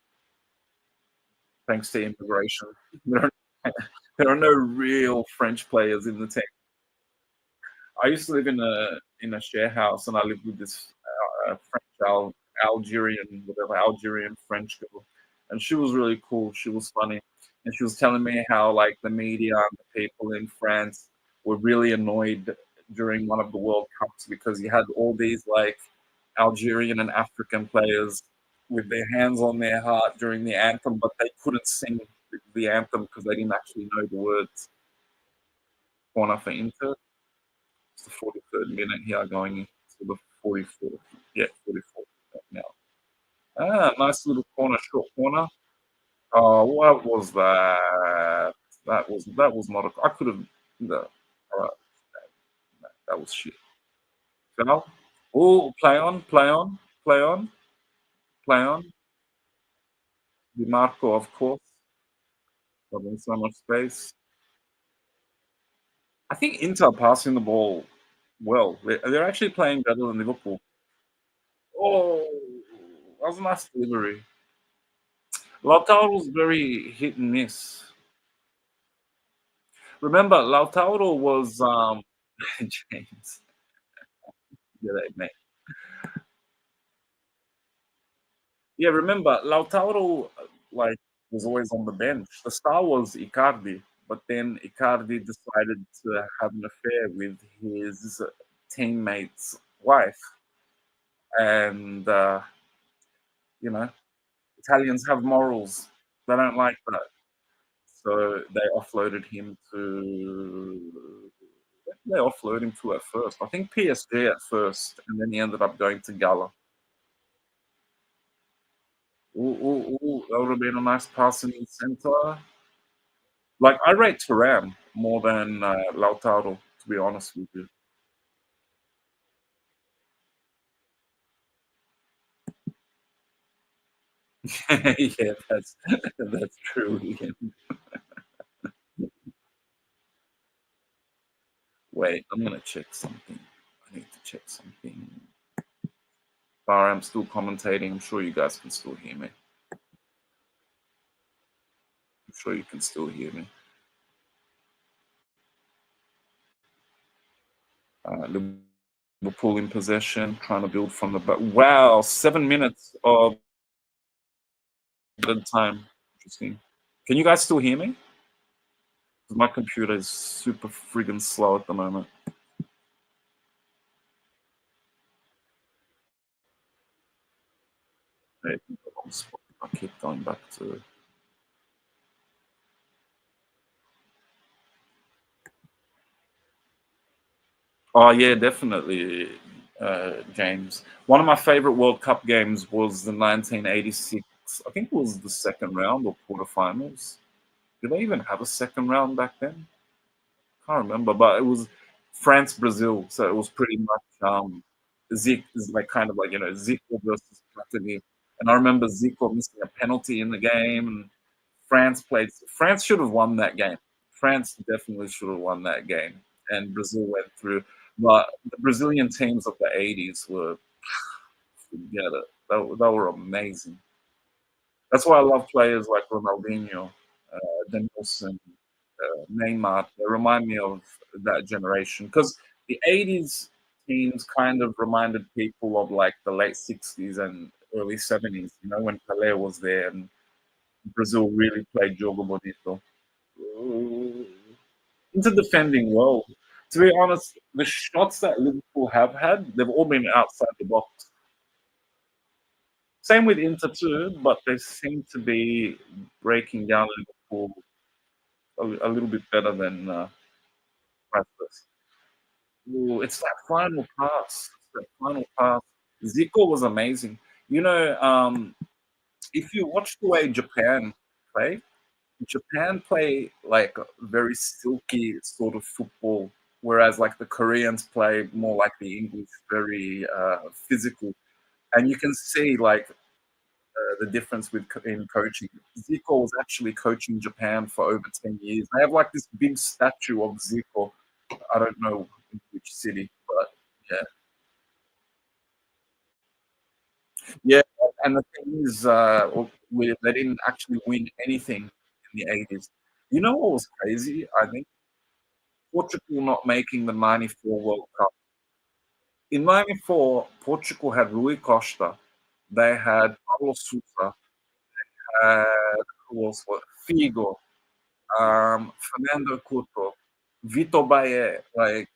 thanks to immigration. There are, there are no real French players in the team. I used to live in a share house, and I lived with this French Algerian, whatever Algerian French girl, and she was really cool. She was funny, and she was telling me how like the media and the people in France were really annoyed during one of the World Cups because you had all these like Algerian and African players with their hands on their heart during the anthem, but they couldn't sing the anthem because they didn't actually know the words. Corner for Inter. It's the 43rd minute here going into the 44th. Yeah, 44th now. Ah, nice little corner, short corner. Oh, what was that? That was not a. I could have. No, all right, that was shit. Foul. Oh, play on, play on, play on, play on. Di Marco, of course, having so much space. I think Inter passing the ball well. They're actually playing better than Liverpool. Oh, that was a nice delivery. Lautaro was very hit and miss. Remember, Lautaro was James. Yeah, mate. Yeah, remember Lautaro like was always on the bench. The star was Icardi, but then Icardi decided to have an affair with his teammate's wife, and you know Italians have morals. They don't like that, so they offloaded him to at first. I think PSG at first, and then he ended up going to Gala. Ooh, ooh, ooh, that would have been a nice pass in the center. Like I rate Turam more than Lautaro, to be honest with you. Yeah, that's true. Yeah. Wait, I'm gonna check something. I need to check something. Sorry, I'm still commentating. I'm sure you guys can still hear me. I'm sure you can still hear me. Liverpool in possession, trying to build from the back. Wow, 7 minutes of the time. Interesting. Can you guys still hear me? 'Cause my computer is super friggin' slow at the moment. Maybe the wrong spot. I keep going back to. Oh yeah, definitely, James. One of my favorite World Cup games was the 1986. I think it was the second round or quarterfinals. Did they even have a second round back then? Can't remember, but it was France Brazil, so it was pretty much Zico is like kind of like Zico versus Platini. And I remember Zico missing a penalty in the game, and France should have won that game. France definitely should have won that game, and Brazil went through. But the Brazilian teams of the '80s were forget it. They were amazing. That's why I love players like Ronaldinho. Danielson, Neymar. They remind me of that generation because the '80s teams kind of reminded people of like the late '60s and early '70s. You know, when Pelé was there and Brazil really played Jogo Bonito. Into defending well. To be honest, the shots that Liverpool have had, they've all been outside the box. Same with Inter too, but they seem to be breaking down Liverpool a little bit better than Rasmus. Ooh, it's that final pass. It's that final pass. Zico was amazing. You know, if you watch the way play, Japan play like very silky sort of football, whereas like the Koreans play more like the English, very physical. And you can see like the difference in coaching. Zico was actually coaching Japan for over 10 years. They have like this big statue of Zico. I don't know in which city, but yeah, yeah. And the thing is, they didn't actually win anything in the '80s. You know what was crazy? I think Portugal not making the '94 World Cup. In '94, Portugal had Rui Costa. They had Paulo Sousa. Had who else? Figo. Fernando Couto, Vitor Baé. Like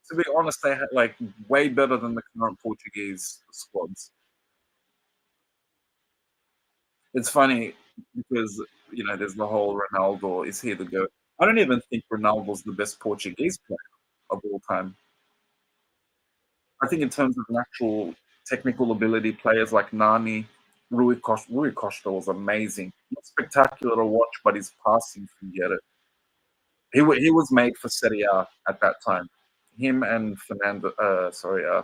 to be honest, they had like way better than the current Portuguese squads. It's funny because there's the whole Ronaldo is here to go. I don't even think Ronaldo's the best Portuguese player of all time. I think in terms of natural technical ability, players like Nani, Rui Costa was amazing. Not spectacular to watch, but his passing, forget it. He was made for Serie A at that time. Him and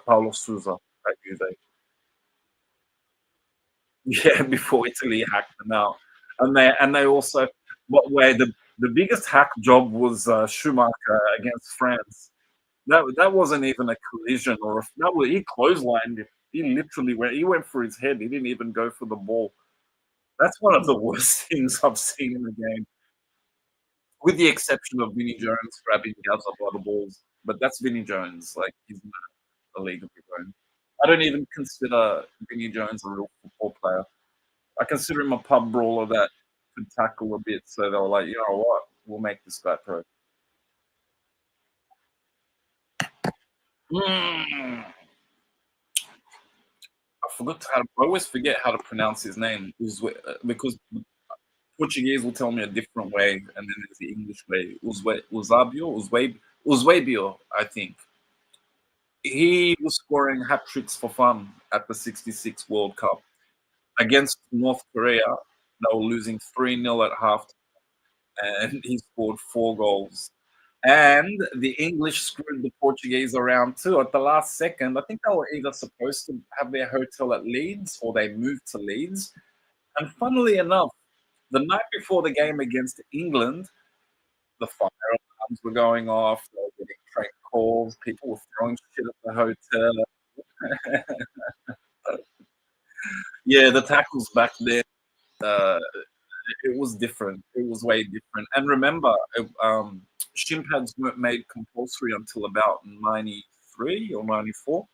Paulo Sousa at Juve. Yeah, before Italy hacked them out, and they also, what way the biggest hack job was Schumacher against France. That wasn't even a collision that was he clotheslined him. He went for his head. He didn't even go for the ball. That's one of the worst things I've seen in the game, with the exception of Vinnie Jones grabbing the other by the balls. But that's Vinnie Jones. Like he's not a league of his own. I don't even consider Vinnie Jones a real football player. I consider him a pub brawler that could tackle a bit. So they were like, you know what, we'll make this guy pro. Mm, I always forget how to pronounce his name. Because Portuguese will tell me a different way, and then there's the English way. Uzwabio, I think. He was scoring hat tricks for fun at the '66 World Cup against North Korea. They were losing 3-0 at half, and he scored 4 goals. And the English screwed the Portuguese around too at the last second. I think they were either supposed to have their hotel at Leeds or they moved to Leeds. And funnily enough, the night before the game against England, the fire alarms were going off. They were getting prank calls. People were throwing shit at the hotel. Yeah, the tackles back then, uh, it was different. It was way different. And remember, shin pads weren't made compulsory until about '93 or '94.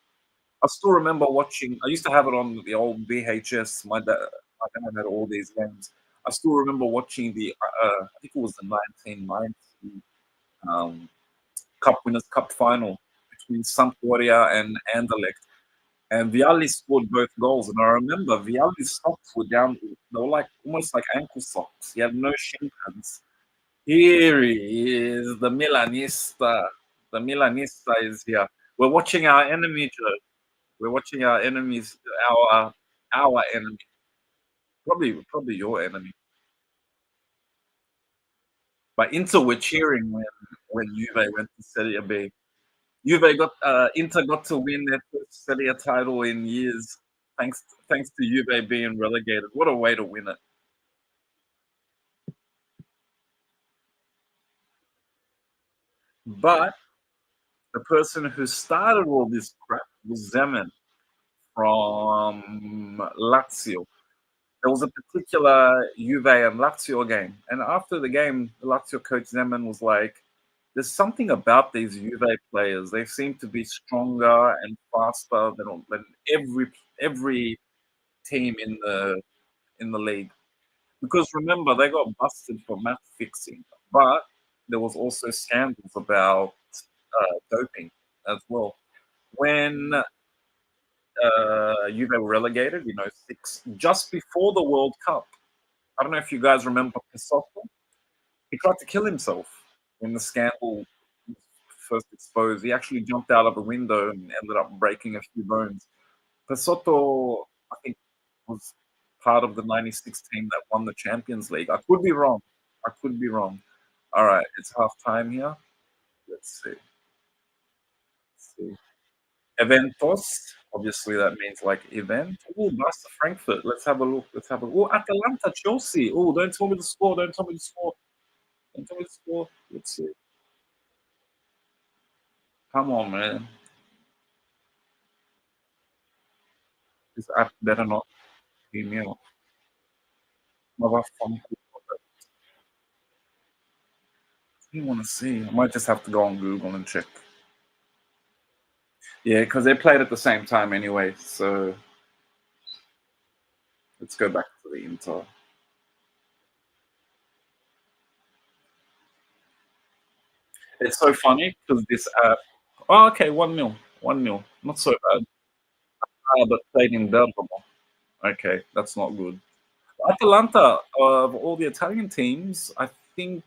I still remember watching. I used to have it on the old VHS. My dad had all these games. I still remember watching I think it was the 1990 um, Cup Winners' Cup final between Sampdoria and Anderlecht. And Vialli scored both goals. And I remember Vialli's socks were down, they were like almost like ankle socks. He had no shin pads. Here he is, the Milanista. The Milanista is here. We're watching our enemy, Joe. We're watching our enemies, our enemy. Probably your enemy. But Inter were cheering when Juve went to Serie B. Inter got to win their first Serie A title in years, thanks to Juve being relegated. What a way to win it! But the person who started all this crap was Zeman from Lazio. There was a particular Juve and Lazio game, and after the game, the Lazio coach Zeman was like, "There's something about these Juve players. They seem to be stronger and faster than every team in the league." Because remember, they got busted for match fixing, but there was also scandals about doping as well. When Juve were relegated, six just before the World Cup. I don't know if you guys remember Pisotto. He tried to kill himself when the scandal was first exposed. He actually jumped out of a window and ended up breaking a few bones. Pesotto, I think, was part of the '96 team that won the Champions League. I could be wrong. I could be wrong. All right, it's half time here. Let's see. Let's see. Eventos. Obviously, that means like event. Oh, Barca Frankfurt. Let's have a look. Let's have a. Oh, Atalanta Chelsea. Oh, don't tell me the score. Don't tell me the score. Don't tell me the score. Let's see. Come on, man. This app better not be me out. Motherfucker. I want to see. I might just have to go on Google and check. Yeah, because they played at the same time anyway. So let's go back to the Inter. It's so funny because this app. Oh, okay, 1-0. 1-0. Not so bad. But played in Bergamo. Okay, that's not good. Atalanta, of all the Italian teams, I think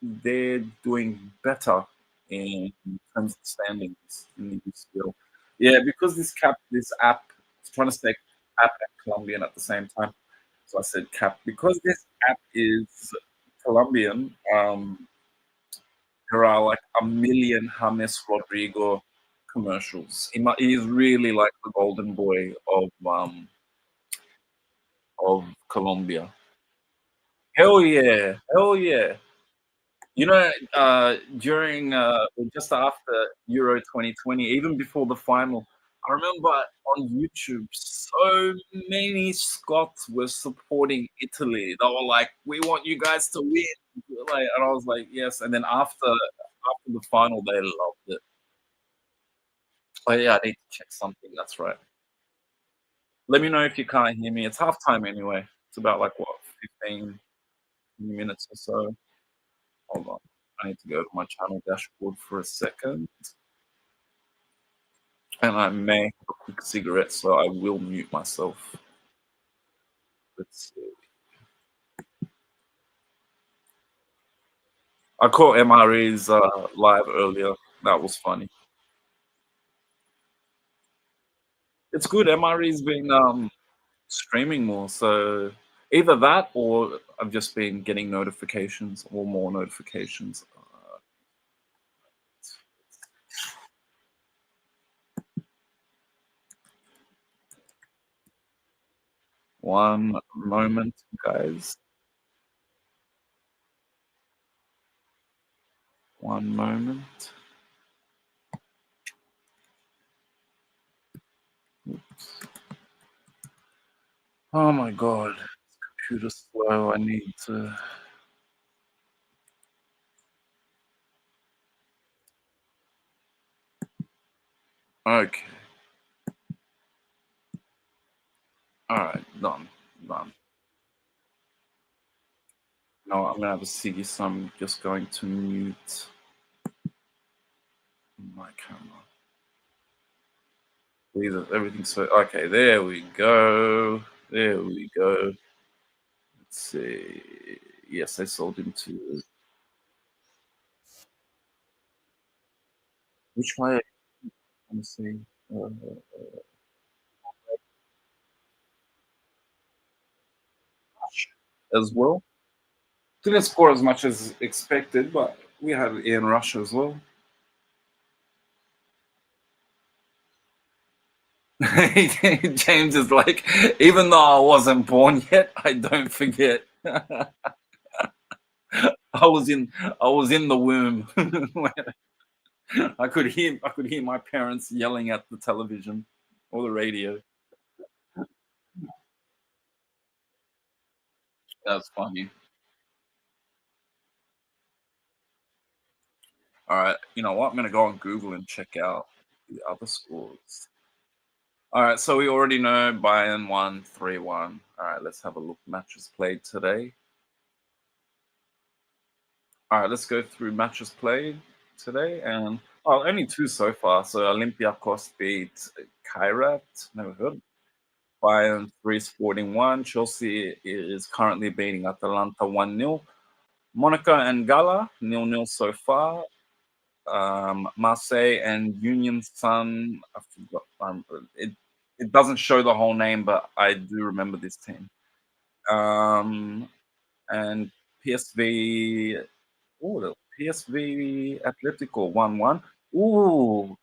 they're doing better in terms of standings in the UCL. Yeah, because this app, I was trying to say app and Colombian at the same time. So I said cap. Because this app is Colombian, there are like a million James Rodrigo commercials. He is really like the golden boy of Colombia. Hell yeah, hell yeah. During just after Euro 2020, even before the final, I remember on YouTube, so many Scots were supporting Italy. They were like, "We want you guys to win," like, and I was like, "Yes." And then after the final, they loved it. Oh yeah, I need to check something. That's right. Let me know if you can't hear me. It's halftime anyway. It's about like what 15 minutes or so. Hold on. I need to go to my channel dashboard for a second. And I may have a quick cigarette, so I will mute myself. Let's see. I caught MRE's live earlier. That was funny. It's good. MRE's been streaming more, so either that or I've just been getting notifications or more notifications. 1 moment, guys. 1 moment. Oh my god, computer slow. I need to. Okay. All right. Done. Done. No, I'm gonna have a ciggy, so I'm just going to mute my camera. Everything's so okay. There we go. There we go. Let's see. Yes, I sold him to which player? Let me see. As well. Didn't score as much as expected, but we have Ian Rush as well. James is like, even though I wasn't born yet, I don't forget. I was in the womb. I could hear my parents yelling at the television or the radio. That's funny. All right, you know what? I'm gonna go on Google and check out the other scores. All right, so we already know Bayern won 3-1. All right, let's have a look. Matches played today. All right, let's go through matches played today, and oh, only two so far. So Olympiacos beat Kairat. Never heard. Bayern 3 Sporting 1. Chelsea is currently beating Atalanta 1-0. Monaco and Gala 0-0 so far. Marseille and Union Sun. I forgot. It doesn't show the whole name, but I do remember this team. Um, and PSV. Oh, the PSV Atletico 1-1. Ooh,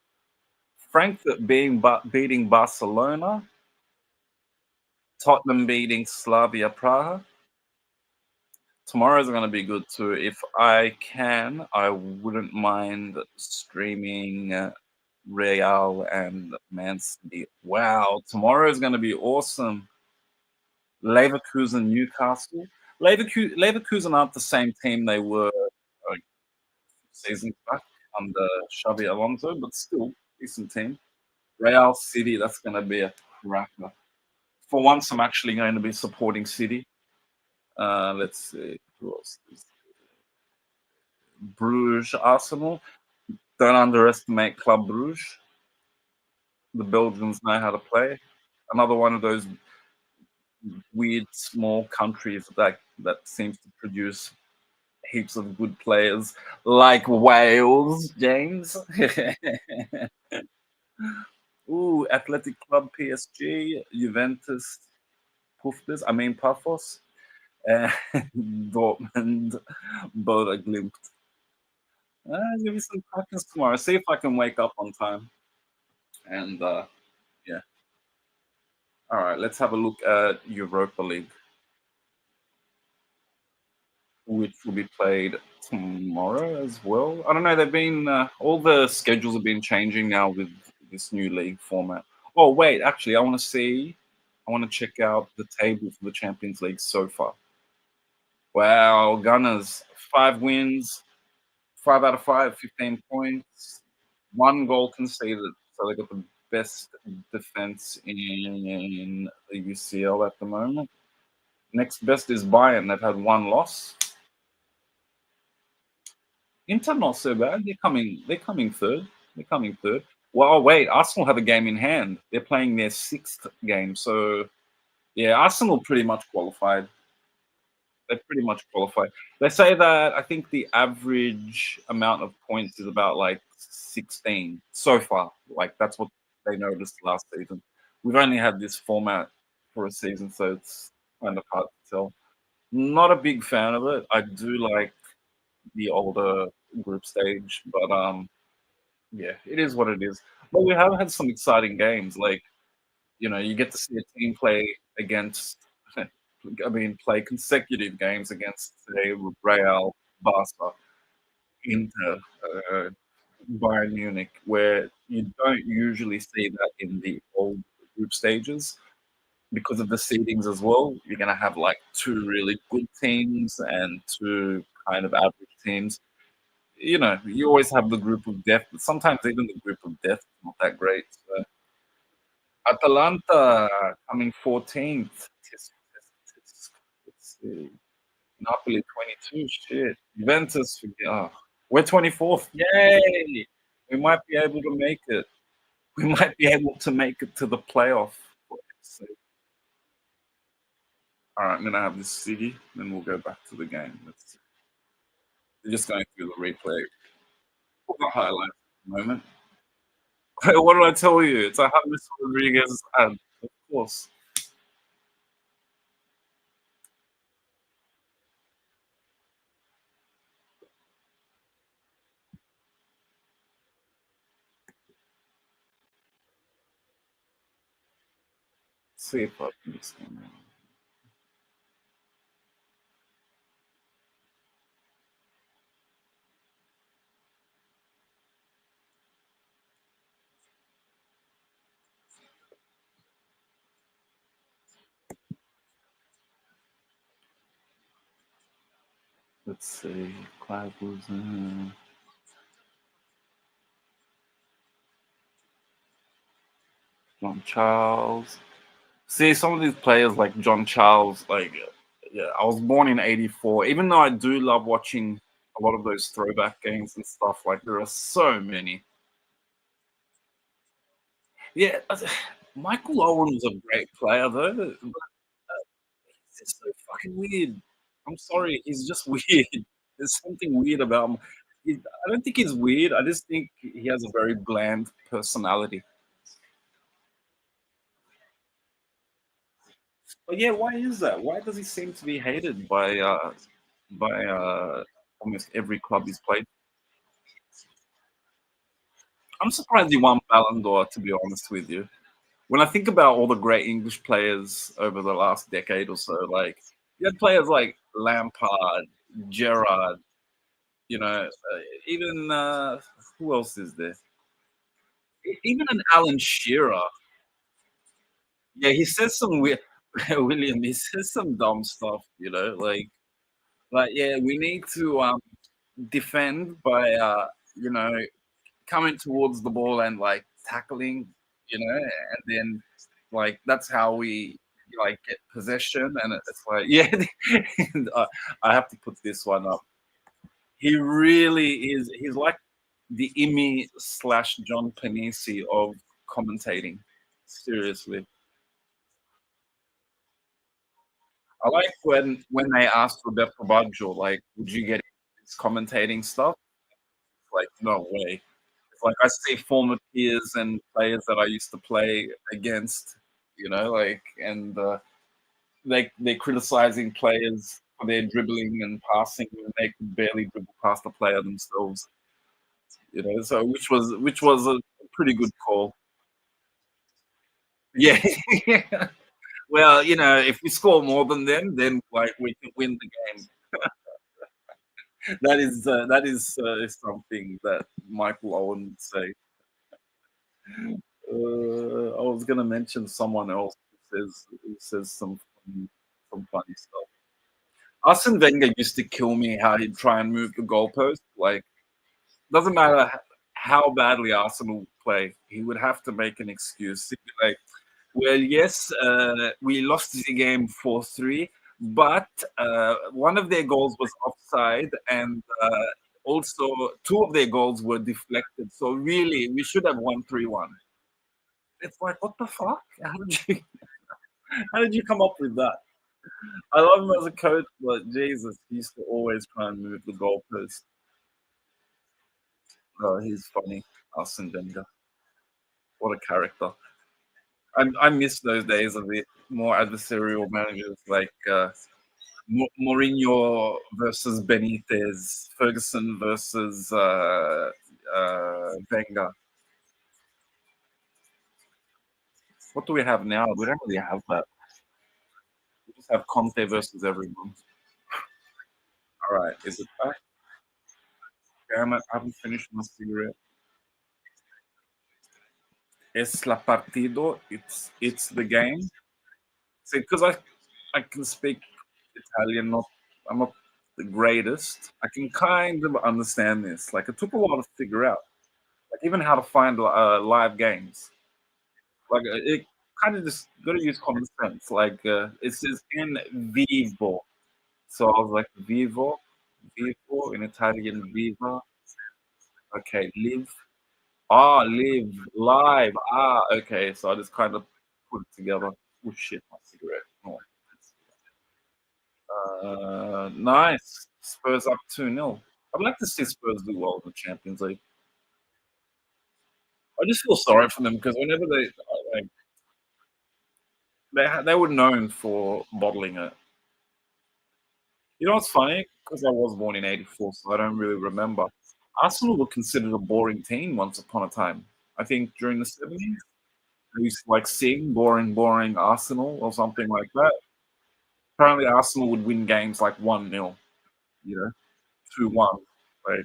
Frankfurt beating Barcelona. Tottenham beating Slavia Praha. Tomorrow's gonna be good too. If I can, I wouldn't mind streaming Real and Man City. Wow, tomorrow's gonna be awesome. Leverkusen, Newcastle. Leverkusen aren't the same team they were seasons back under Xabi Alonso, but still decent team. Real City, that's gonna be a cracker. For once, I'm actually going to be supporting City. Let's see who else is Bruges, Arsenal. Don't underestimate Club Bruges. The Belgians know how to play. Another one of those weird small countries that seems to produce heaps of good players, like Wales, James. Ooh, Athletic Club PSG, Juventus, Pafos, and Dortmund, Boda Glimt. Give me some practice tomorrow. See if I can wake up on time. And yeah. All right, let's have a look at Europa League, which will be played tomorrow as well. I don't know. They've been all the schedules have been changing now with this new league format. Oh wait, actually, I want to see. I want to check out the table for the Champions League so far. Wow, Gunners, 5 wins, 5 out of 5, 15 points, 1 goal conceded. So they got the best defense in the UCL at the moment. Next best is Bayern. They've had 1 loss. Inter not so bad. They're coming third. They're coming third. Well, wait, Arsenal have a game in hand. They're playing their sixth game. So yeah, Arsenal pretty much qualified. They pretty much qualified. They say that I think the average amount of points is about like 16 so far. Like that's what they noticed last season. We've only had this format for a season, so it's kind of hard to tell. Not a big fan of it. I do like the older group stage, but yeah, it is what it is. But we have had some exciting games. Like you get to see a team play against. I mean, play consecutive games against say Real, Barca, Inter, uh, Bayern Munich, where you don't usually see that in the old group stages because of the seedings as well. You're going to have like two really good teams and two kind of average teams. You always have the group of death, but sometimes even the group of death is not that great. So Atalanta coming 14th. Tisk, tisk, tisk. Let's see. Napoli 22. Shit. Juventus. We're 24th. Yay! We might be able to make it. We might be able to make it to the playoff. So, all right, I'm gonna have this city, then we'll go back to the game. We're just going through the replay, all the highlights at the moment. What do I tell you? It's a James Rodriguez ad, of course. See if I can just. Let's see. Clive was John Charles. See, some of these players like John Charles, like, yeah, I was born in '84. Even though I do love watching a lot of those throwback games and stuff, like there are so many. Yeah, Michael Owen was a great player though. But it's just so fucking weird. I'm sorry, he's just weird. There's something weird about him. I don't think he's weird. I just think he has a very bland personality. But yeah, why is that? Why does he seem to be hated by almost every club he's played? I'm surprised he won Ballon d'Or, to be honest with you. When I think about all the great English players over the last decade or so, like you had players like Lampard, Gerrard, even who else is there? Even an Alan Shearer. Yeah, he says some weird. William, he says some dumb stuff. Like yeah, we need to defend by you know coming towards the ball and like tackling, and then like that's how we like get possession, and it's like yeah, and, I have to put this one up. He really is. He's like the Imi slash John Panisi of commentating. Seriously, I like when they asked Roberto Baggio, like, would you get his commentating stuff? Like, no way. Like I see former peers and players that I used to play against, and they're criticizing players for their dribbling and passing, and they could barely dribble past the player themselves. So which was a pretty good call. Yeah. Well, if we score more than them, then like we can win the game. That is something that Michael Owen would say. I was gonna mention someone else who says some funny stuff. Arsene Wenger used to kill me how he'd try and move the goalpost. Like, doesn't matter how badly Arsenal play, he would have to make an excuse. He'd be like, well, yes, we lost the game 4-3, but one of their goals was offside, and also two of their goals were deflected. So really, we should have won 3-1. It's like, what the fuck? How did you come up with that? I love him as a coach, but Jesus, he used to always try and move the goalpost. Oh, he's funny, Arsene Wenger. What a character. I miss those days of the more adversarial managers like Mourinho versus Benitez, Ferguson versus Wenger. What do we have now? We don't really have that. We just have Conte versus everyone. All right, is it back? Damn it, I haven't finished my cigarette. Es la partido. It's the game. See, because I can speak Italian. I'm not the greatest. I can kind of understand this. Like it took a while to figure out, like even how to find live games. Like it kind of just got to use common sense. Like it says in vivo, so I was like vivo in Italian viva. Okay, live. Ah, live live. Ah, okay. So I just kind of put it together. Oh shit, my cigarette. Oh. Nice. Spurs up 2-0. I'd like to see Spurs do well in the Champions League. I just feel sorry for them because whenever like they were known for bottling it. You know what's funny? Because I was born in '84, so I don't really remember. Arsenal were considered a boring team once upon a time. I think during the '70s, they used to like sing "boring, boring Arsenal" or something like that. Apparently, Arsenal would win games like 1-0, 2-1. Like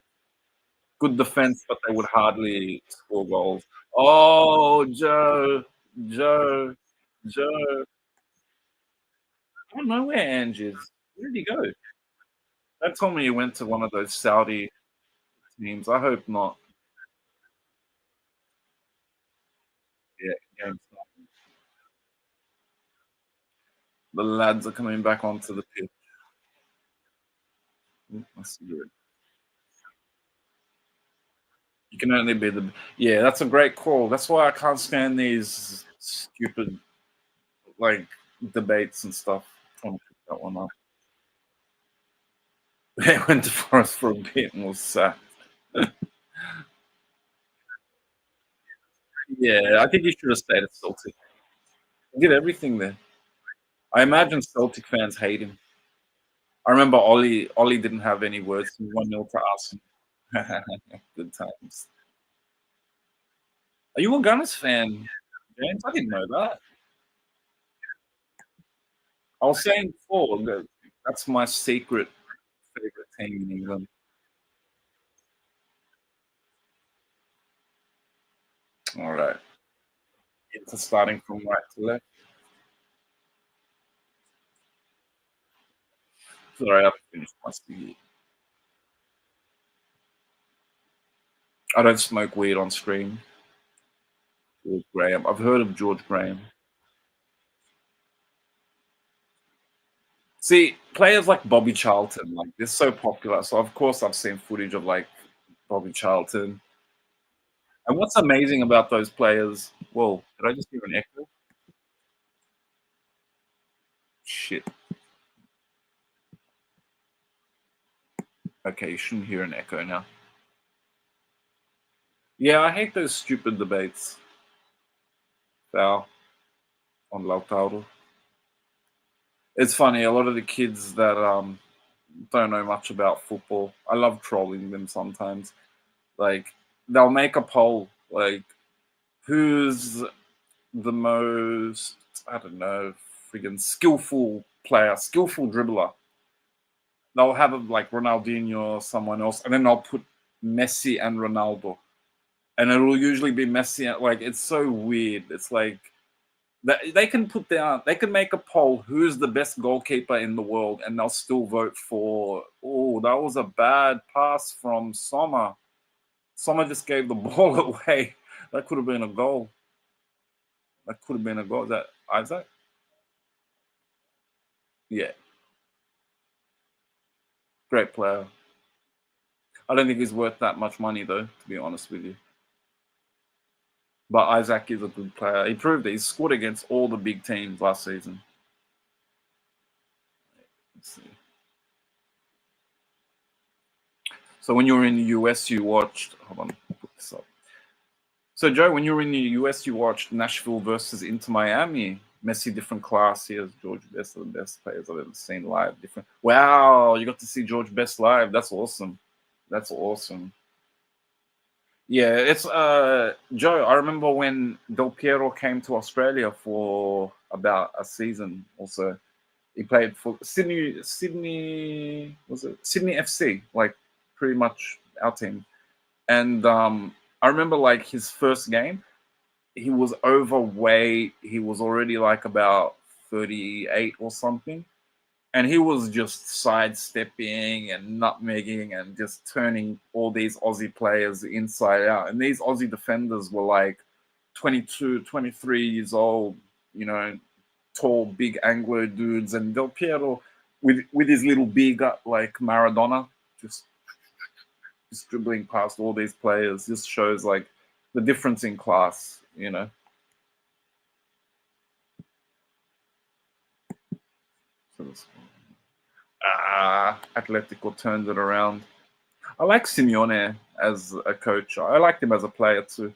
good defense, but they would hardly score goals. Oh, Joe, Joe. I don't know where Ange is. Where did he go? Don't tell me you went to one of those Saudi teams. I hope not. Yeah, games. The lads are coming back onto the pitch. I see it. You can only be the. Yeah, that's a great call. That's why I can't stand these stupid like debates and stuff. Trying to pick that one up. They went to Forest for a bit and was sacked. Yeah, I think he should have stayed at Celtic. He did everything there. I imagine Celtic fans hate him. I remember Ollie didn't have any words. He 1-0 to Arsenal. Good times. Are you a Gunners fan, James? I didn't know that. I was saying before that that's my secret favorite team in England. All right. Into starting from right to left. Sorry, I haven't finished my ciggy. I don't smoke weed on stream. George Graham. I've heard of George Graham. See, players like Bobby Charlton, like they're so popular. So of course I've seen footage of like Bobby Charlton. And what's amazing about those players? Whoa, did I just hear an echo? Shit. Okay, you shouldn't hear an echo now. Yeah, I hate those stupid debates. Foul on Lautaro. It's funny, a lot of the kids that don't know much about football. I love trolling them sometimes. Like they'll make a poll, like who's the most, I don't know, friggin' skillful player, skillful dribbler. They'll have like Ronaldinho or someone else, and then they'll put Messi and Ronaldo, and it'll usually be Messi. Like it's so weird. It's like they can put down, they can make a poll who's the best goalkeeper in the world, and they'll still vote for. Oh, that was a bad pass from Sommer. Sommer just gave the ball away. That could have been a goal. That could have been a goal. Is that Isaac? Yeah, great player. I don't think he's worth that much money though, to be honest with you. But Isaac is a good player. He proved it. He scored against all the big teams last season. Let's see. So when you were in the US, you watched. Hold on, I'll put this up. So Joe, when you were in the US, you watched Nashville versus Inter Miami. Messi, different class. He has George Best, of the best players I've ever seen live. Different. Wow, you got to see George Best live. That's awesome. That's awesome. Yeah, it's Joe. I remember when Del Piero came to Australia for about a season. Also, he played for Sydney was it Sydney FC, like pretty much our team. And I remember like his first game, he was overweight. He was already like about 38 or something, and he was just sidestepping and nutmegging and just turning all these Aussie players inside out. And these Aussie defenders were like 22, 23 years old, you know, tall, big Anglo dudes. And Del Piero, with his little big like Maradona, just just dribbling past all these players, just shows like the difference in class, you know. So Atletico turned it around. I like Simeone as a coach. I liked him as a player too.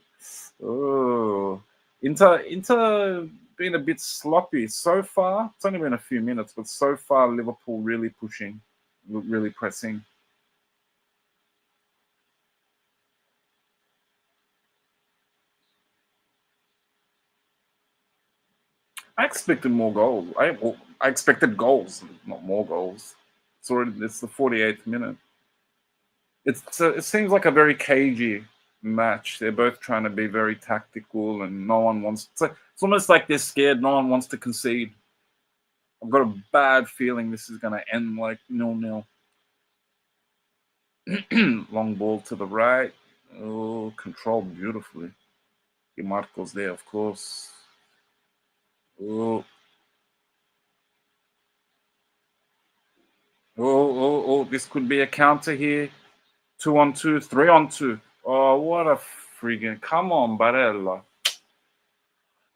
Oh, Inter been a bit sloppy so far. It's only been a few minutes, but so far Liverpool really pushing, really pressing. I expected more goals. I expected goals, not more goals. It's the 48th minute. It seems like a very cagey match. They're both trying to be very tactical, and no one wants. It's almost like they're scared. No one wants to concede. I've got a bad feeling this is going to end like 0-0. Long ball to the right. Oh, controlled beautifully. Marcos there, of course. Oh, oh, this could be a counter here. 2-on-2, 3-on-2. Oh, what a friggin'. Come on, Barella.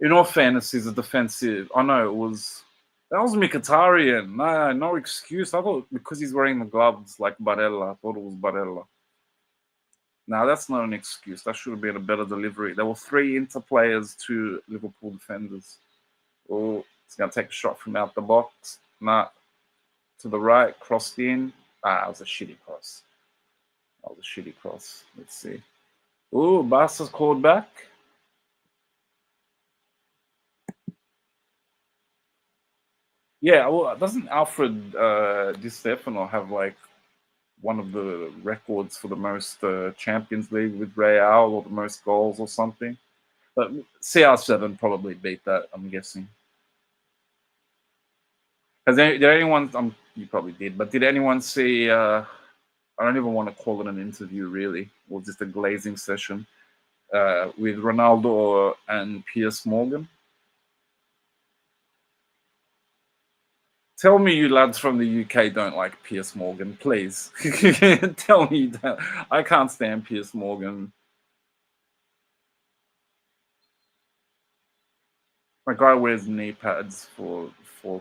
In all fairness, he's a defensive. I know it was. That was Mkhitaryan. No, no excuse. I thought because he's wearing the gloves like Barella, I thought it was Barella. Now that's not an excuse. That should have been a better delivery. There were 3 Inter players, 2 Liverpool defenders. Oh, it's going to take a shot from out the box. Nah, to the right, crossed in. Ah, it was a shitty cross. That was a shitty cross. Let's see. Oh, Barca's called back. Yeah, well, doesn't Alfred Di Stefano have like one of the records for the most Champions League with Real or the most goals or something? But CR7 probably beat that, I'm guessing. Did anyone? You probably did, but did anyone see? I don't even want to call it an interview, really, or just a glazing session with Ronaldo and Piers Morgan. Tell me you lads from the UK don't like Piers Morgan, please. Tell me you don't. I can't stand Piers Morgan. My guy wears knee pads for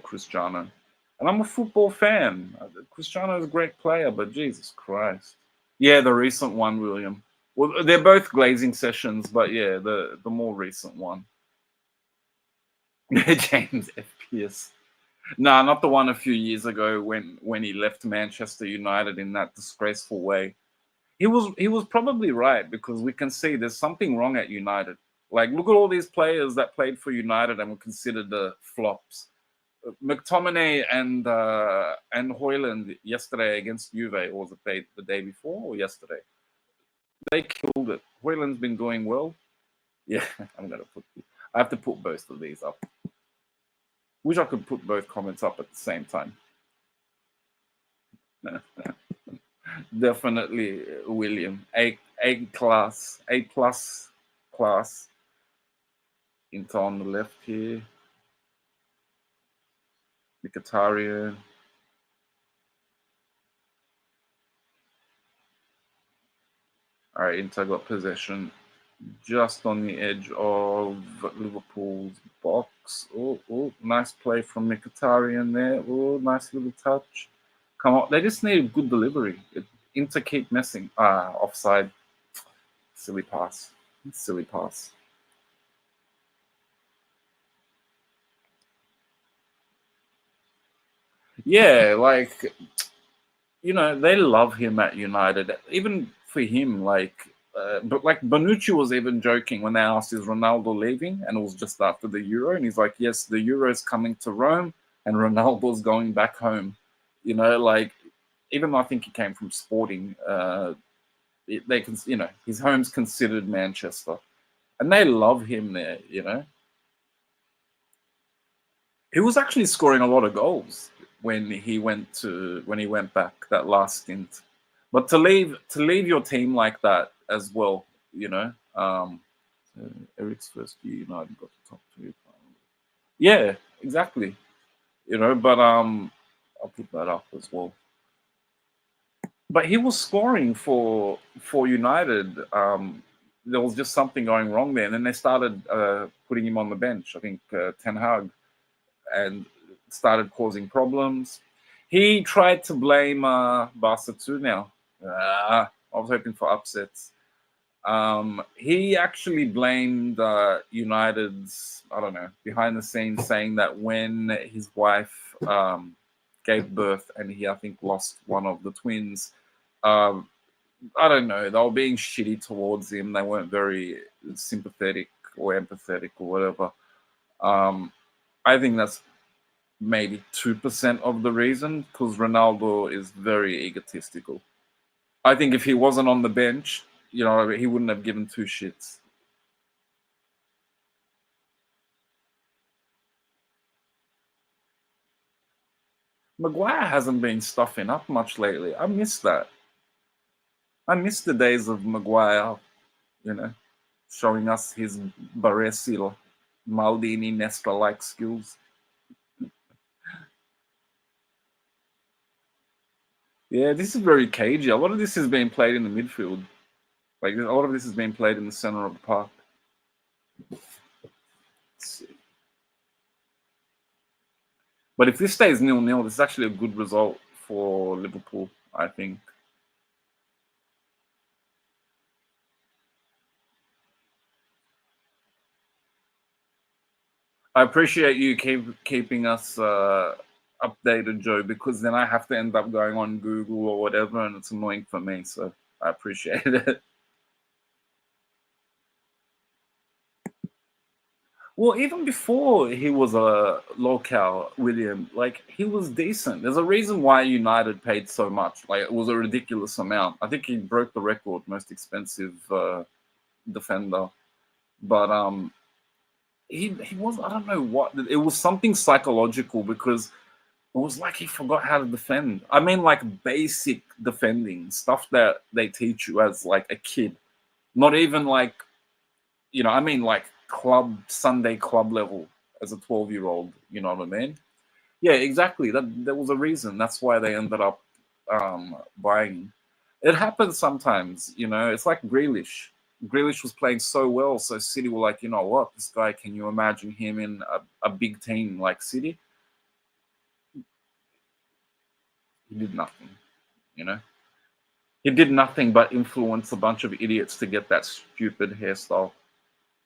Cristiano. And I'm a football fan. Cristiano is a great player, but Jesus Christ. Yeah, the recent one, William. Well, they're both glazing sessions, but yeah, the more recent one. James F. Pierce. No, not the one a few years ago when he left Manchester United in that disgraceful way. He was probably right because we can see there's something wrong at United. Like, look at all these players that played for United and were considered the flops. McTominay and Hoyland yesterday against Juve, or was it the day before or yesterday? They killed it. Hoyland's been doing well. Yeah, I'm gonna put. I have to put both of these up. Wish I could put both comments up at the same time. Definitely William. A class, A plus class. Inter on the left here. Mkhitaryan. All right, Inter got possession just on the edge of Liverpool's box. Oh, nice play from Mkhitaryan there. Oh, nice little touch. Come on, they just need a good delivery. Inter keep missing. Ah, offside. Silly pass. Silly pass. Yeah, like, they love him at United. Even for him, but like Bonucci was even joking when they asked, "Is Ronaldo leaving?" And it was just after the Euro, and he's like, "Yes, the Euro is coming to Rome, and Ronaldo's going back home." Like, even though I think he came from Sporting, they can, his home's considered Manchester, and they love him there. He was actually scoring a lot of goals when he went back that last stint. But to leave your team like that as well, Eric's first year United got the top 2. Yeah, exactly. But I'll put that up as well. But he was scoring for United. There was just something going wrong there, and then they started putting him on the bench. I think Ten Hag, and started causing problems. He tried to blame Barca too now. I was hoping for upsets. He actually blamed United's, I don't know, behind the scenes, saying that when his wife gave birth and he, I think, lost one of the twins, um, I don't know, they were being shitty towards him. They weren't very sympathetic or empathetic or whatever. I think that's maybe 2% of the reason, because Ronaldo is very egotistical. I think if he wasn't on the bench, he wouldn't have given 2 shits. Maguire hasn't been stuffing up much lately. I miss that. I miss the days of Maguire, you know, showing us his Baresi, Maldini, Nesta-like skills. Yeah, this is very cagey. A lot of this is being played in the midfield. Like a lot of this is being played in the center of the park. Let's see. But if this stays 0-0, this is actually a good result for Liverpool, I think. I appreciate you keeping us updated, Joe, because then I have to end up going on Google or whatever, and it's annoying for me. So I appreciate it. Well, even before he was a locale, William, like he was decent. There's a reason why United paid so much. Like it was a ridiculous amount. I think he broke the record, most expensive defender. But he was, I don't know what it was, something psychological because it was like he forgot how to defend. I mean, like basic defending stuff that they teach you as like a kid. Not even like, I mean like club Sunday club level as a 12-year-old. You know what I mean? Yeah, exactly. That there was a reason. That's why they ended up buying. It happens sometimes. It's like Grealish. Grealish was playing so well, so City were like, you know what, this guy. Can you imagine him in a big team like City? He did nothing. You know, he did nothing but influence a bunch of idiots to get that stupid hairstyle.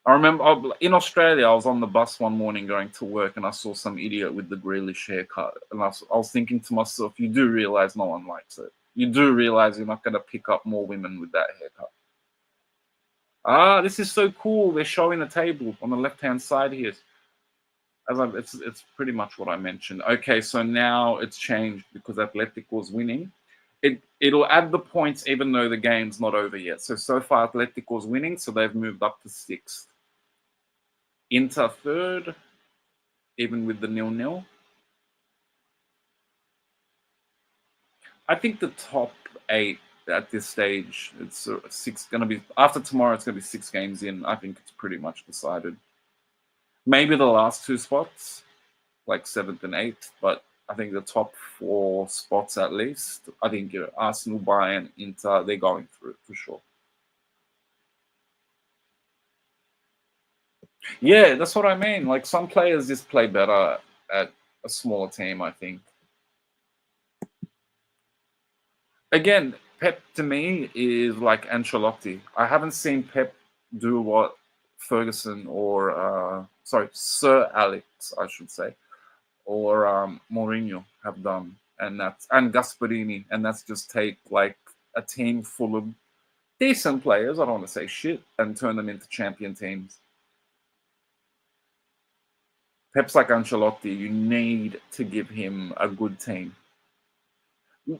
I remember in Australia, I was on the bus one morning going to work, and I saw some idiot with the Grealish haircut, and I was thinking to myself, you do realize no one likes it. You do realize you're not going to pick up more women with that haircut. Ah, this is so cool. They're showing the table on the left-hand side here. It's pretty much what I mentioned. Okay, so now it's changed because Atletico's winning. It'll add the points even though the game's not over yet. So far Atletico's winning, so they've moved up to sixth. Inter third, even with the 0-0. I think the top eight at this stage, it's six going to be after tomorrow. It's going to be 6 games in. I think it's pretty much decided. Maybe the last two spots, like seventh and eighth, but I think the top four spots at least. I think Arsenal, Bayern, Inter, they're going through it for sure. Yeah, that's what I mean. Like some players just play better at a smaller team, I think. Again, Pep to me is like Ancelotti. I haven't seen Pep do what Ferguson or Sir Alex, I should say, or Mourinho have done, and Gasperini, and that's just take like a team full of decent players. I don't want to say shit, and turn them into champion teams. Pep's like Ancelotti. You need to give him a good team.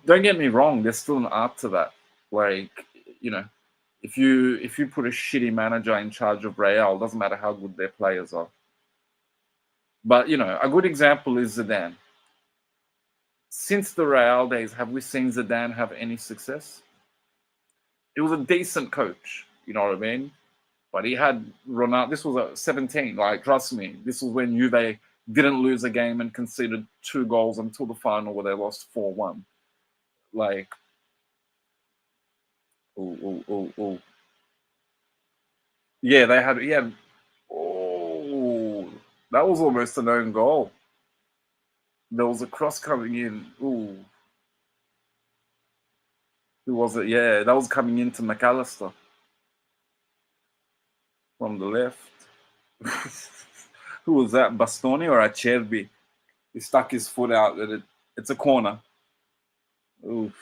Don't get me wrong. There's still an art to that. Like you know, if you put a shitty manager in charge of Real, it doesn't matter how good their players are. But a good example is Zidane. Since the Real days, have we seen Zidane have any success? He was a decent coach, you know what I mean? But he had Ronaldo. This was a 17. Like, trust me, this was when Juve didn't lose a game and conceded 2 goals until the final where they lost 4-1. Like, oh, oh, oh, oh. Yeah, they had, yeah. Oh, that was almost an own goal. There was a cross coming in. Ooh, who was it? Yeah, that was coming into McAllister from the left. Who was that? Bastoni or Acerbi? He stuck his foot out. It's a corner. Oof,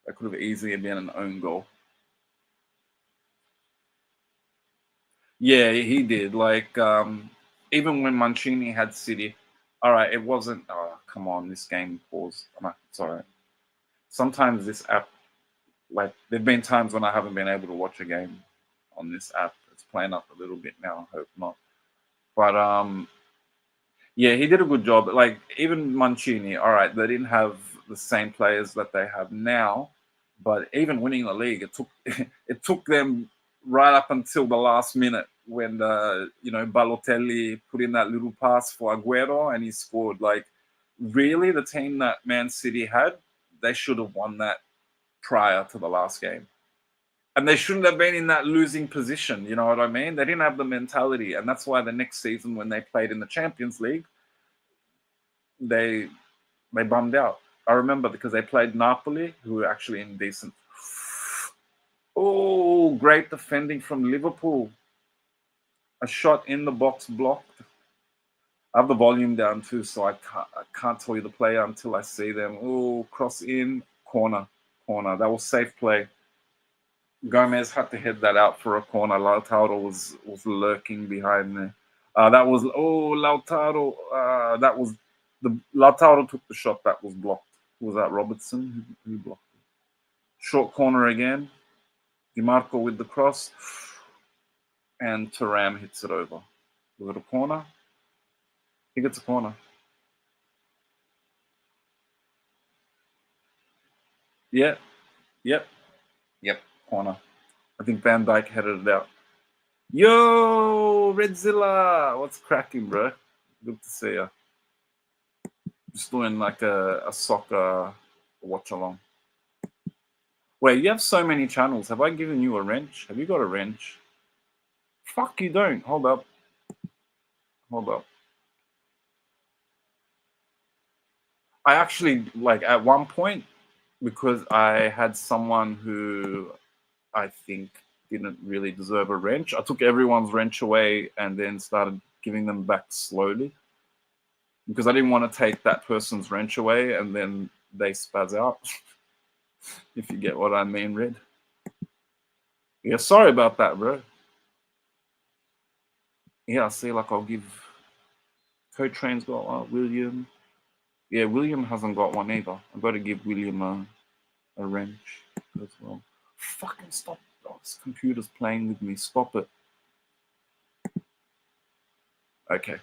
that could have easily been an own goal. Yeah, he did. Like, even when Mancini had City, all right, it wasn't. Oh, come on, this game paused. Sorry. Sometimes this app, like, there've been times when I haven't been able to watch a game on this app. It's playing up a little bit now. I hope not. But yeah, he did a good job. Like even Mancini, all right, they didn't have the same players that they have now, But even winning the league, it took it took them right up until the last minute when Balotelli put in that little pass for Aguero and he scored. Like, really, the team that Man City had, they should have won that prior to the last game. And they shouldn't have been in that losing position. You know what I mean? They didn't have the mentality, and that's why the next season when they played in the Champions League, they they bummed out. I remember because they played Napoli, who were actually in decent. Oh, great defending from Liverpool. A shot in the box blocked. I have the volume down too, so I can't tell you the player until I see them. Oh, cross in, corner, corner. That was safe play. Gomez had to head that out for a corner. Lautaro was lurking behind there. That was Lautaro. That was the Lautaro took the shot that was blocked. Was that Robertson who blocked it? Short corner again. DiMarco with the cross, and Thuram hits it over. Was it a corner? I think it's a corner. Yeah. Yep. Yep. Corner. I think Van Dijk headed it out. Yo, Redzilla, what's cracking, bro? Good to see you. Just doing like a soccer watch along. Wait, you have so many channels. Have I given you a wrench? Have you got a wrench? Fuck, you don't. Hold up. Hold up. I actually, like, at one point, because I had someone who I think didn't really deserve a wrench, I took everyone's wrench away and then started giving them back slowly because I didn't want to take that person's wrench away and then they spaz out. If you get what I mean, Red. Yeah, sorry about that, bro. Yeah, I see, like, I'll give Code Train's got one, William. Yeah, William hasn't got one either. I've got to give William a wrench as well. Fucking stop. Oh, this computer's playing with me. Stop it. Okay.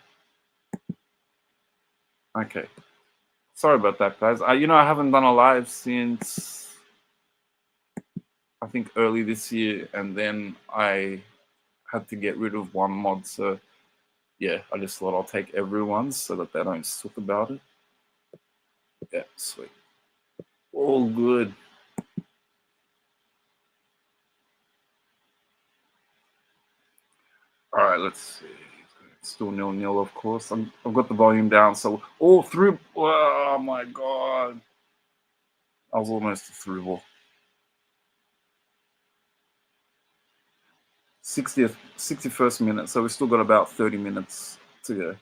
Okay. Sorry about that, guys. I haven't done a live since I think early this year, and then I had to get rid of one mod. So yeah, I just thought I'll take everyone's so that they don't suck about it. Yeah, sweet. All good. All right, let's see. It's still 0-0, of course. I've got the volume down, so all through. Oh my god, I was almost a through ball. 61st minute, so we've still got about 30 minutes to go.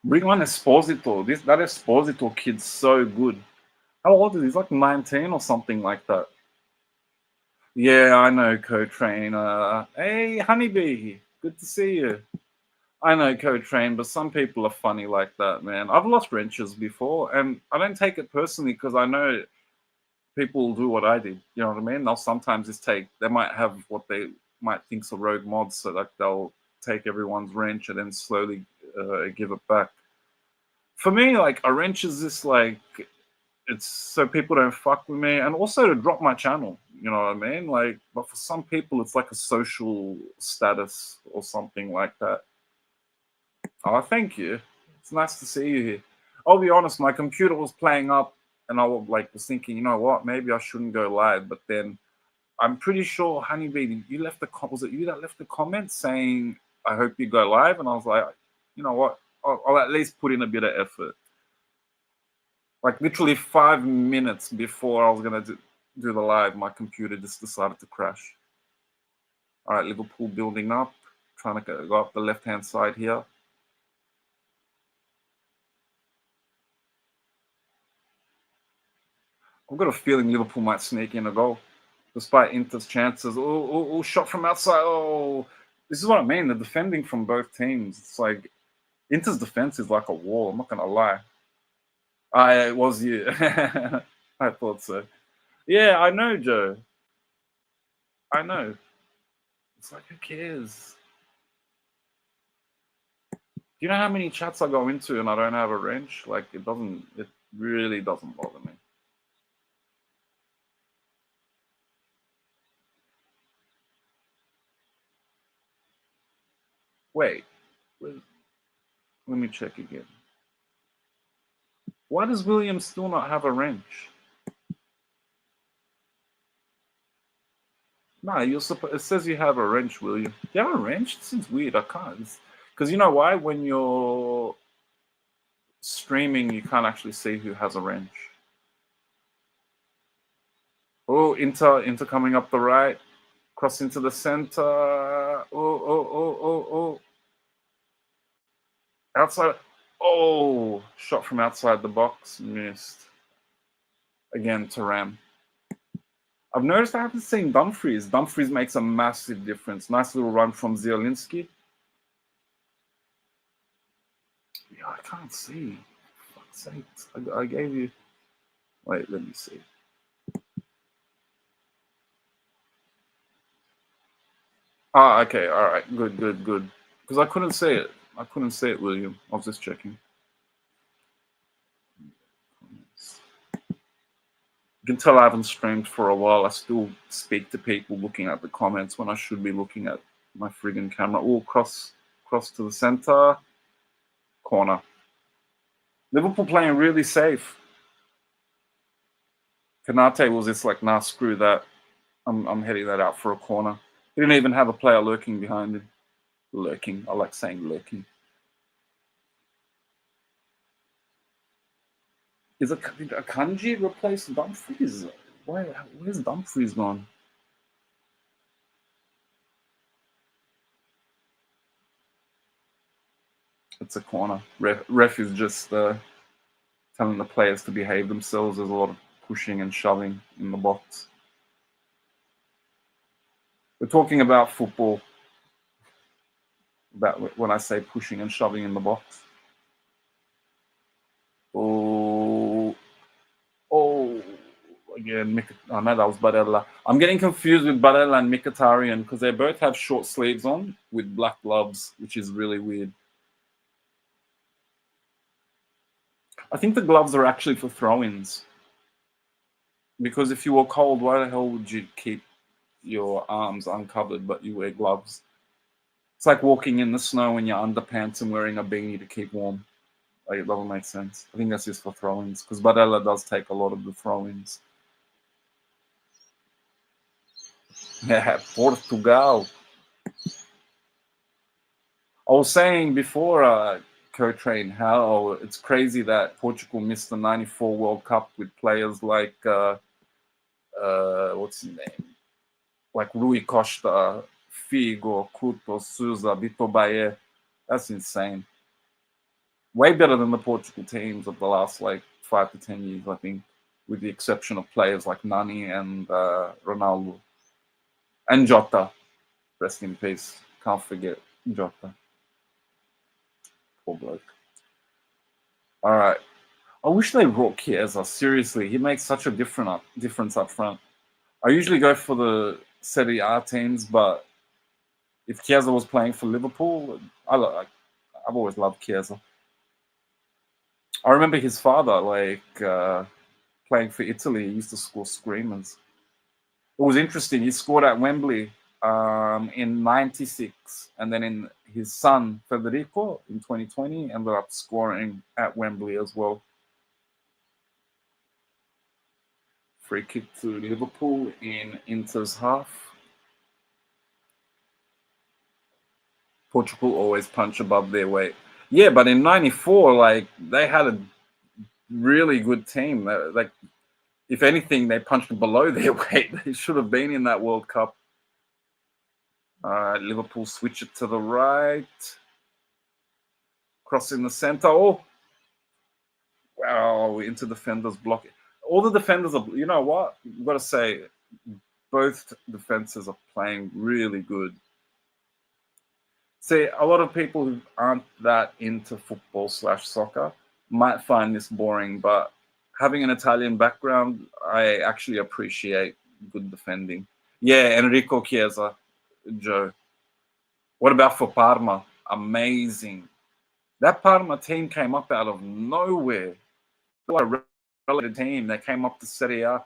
Bring on Esposito. That Esposito kid's so good. How old is he? He's like 19 or something like that. Yeah, I know, Co-Train. Hey, Honeybee, good to see you. I know, Co-Train, but some people are funny like that, man. I've lost wrenches before, and I don't take it personally because I know people will do what I did. You know what I mean? They'll sometimes they might have what they might think's a rogue mod, so like they'll take everyone's wrench and then slowly give it back. For me, like, a wrench is just like, it's so people don't fuck with me, and also to drop my channel. You know what I mean? Like, but for some people, it's like a social status or something like that. Oh, thank you. It's nice to see you here. I'll be honest, my computer was playing up, and I was thinking, you know what? Maybe I shouldn't go live. But then I'm pretty sure, Honeybee, you left was it you that left the comment saying, "I hope you go live," and I was like, you know what? I'll at least put in a bit of effort. Like literally 5 minutes before I was gonna do the live, my computer just decided to crash. All right, Liverpool building up, trying to go up the left-hand side here. I've got a feeling Liverpool might sneak in a goal, despite Inter's chances. Oh, shot from outside. Oh, this is what I mean. The defending from both teams. It's like Inter's defense is like a wall. I'm not gonna lie. It was you. I thought so. Yeah, I know, Joe. I know. It's like, who cares? Do you know how many chats I go into and I don't have a wrench? Like it really doesn't bother me. Wait, let me check again. Why does William still not have a wrench? No, it says you have a wrench, William. Do you have a wrench? It seems weird. I can't. Because you know why? When you're streaming, you can't actually see who has a wrench. Oh, Inter coming up the right. Cross into the center. Oh. Outside. Oh, shot from outside the box. Missed. Again, Taram. I've noticed I haven't seen Dumfries. Dumfries makes a massive difference. Nice little run from Zielinski. Yeah, I can't see. For fuck's sake. I gave you. Wait, let me see. Ah, okay. All right. Good. Because I couldn't see it. William. I was just checking. You can tell I haven't streamed for a while. I still speak to people looking at the comments when I should be looking at my friggin' camera. Oh, cross to the center. Corner. Liverpool playing really safe. Kanate was just like, nah, screw that. I'm heading that out for a corner. He didn't even have a player lurking behind him. Lurking. I like saying lurking. Did Akanji replace Dumfries? Where's Dumfries gone? It's a corner. Ref is just telling the players to behave themselves. There's a lot of pushing and shoving in the box. We're talking about football. About when I say pushing and shoving in the box. Oh, again, oh no, that was Barella. I'm getting confused with Barella and Mkhitaryan because they both have short sleeves on with black gloves, which is really weird. I think the gloves are actually for throw-ins. Because if you were cold, why the hell would you keep your arms uncovered but you wear gloves? It's like walking in the snow in your underpants and wearing a beanie to keep warm. Like, it doesn't make sense. I think that's just for throw-ins because Barella does take a lot of the throw-ins. Yeah, Portugal. I was saying before, Co-Train, how it's crazy that Portugal missed the '94 World Cup with players like what's his name, like Rui Costa, Figo, Couto, Souza, Vitor Baer. That's insane. Way better than the Portugal teams of the last like 5 to 10 years, I think, with the exception of players like Nani and Ronaldo and Jota. Rest in peace. Can't forget Jota. Poor bloke. All right. I wish they brought Chiesa. Seriously, he makes such a difference up front. I usually go for the Serie A teams, but if Chiesa was playing for Liverpool, I've always loved Chiesa. I remember his father, playing for Italy. He used to score screamers. It was interesting. He scored at Wembley in '96, and then in his son Federico in 2020 ended up scoring at Wembley as well. Free kick to Liverpool in Inter's half. Portugal always punch above their weight. Yeah, but in '94, like they had a really good team. Like, if anything, they punched below their weight. They should have been in that World Cup. Liverpool switch it to the right. Cross in the center. Oh, wow, into defenders blocking. All the defenders are, you know what? You've got to say, both defenses are playing really good. See, a lot of people who aren't that into football/soccer might find this boring, but having an Italian background, I actually appreciate good defending. Yeah, Enrico Chiesa, Joe. What about for Parma? Amazing. That part of my team came up out of nowhere. Like a relative team, they came up to Serie A.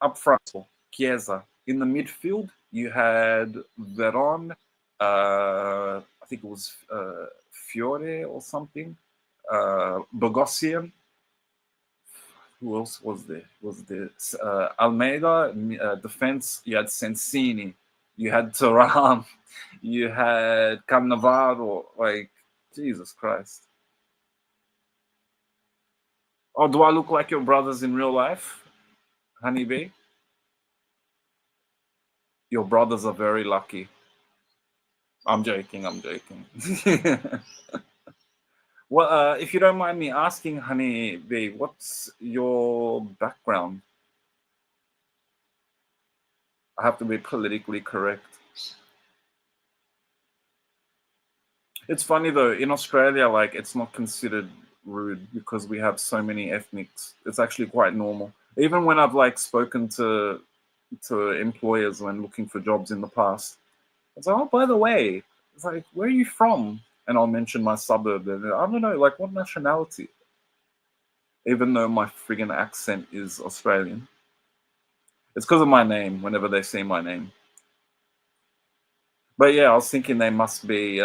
Up front, Chiesa. In the midfield, you had Veron, I think it was Fiore or something, Bogosian. Who else was there? Almeida, defense, you had Sensini, you had Turan, you had Cannavaro. Like, Jesus Christ. Oh, do I look like your brothers in real life, Honeybee? Your brothers are very lucky. I'm joking. I'm joking. Well, if you don't mind me asking, Honeybee, what's your background? I have to be politically correct. It's funny though, in Australia, like it's not considered rude because we have so many ethnics. It's actually quite normal. Even when I've like spoken to employers when looking for jobs in the past, it's like, oh, by the way, it's like, where are you from? And I'll mention my suburb, and I don't know, like what nationality. Even though my friggin' accent is Australian, it's because of my name. Whenever they say my name, but yeah, I was thinking they must be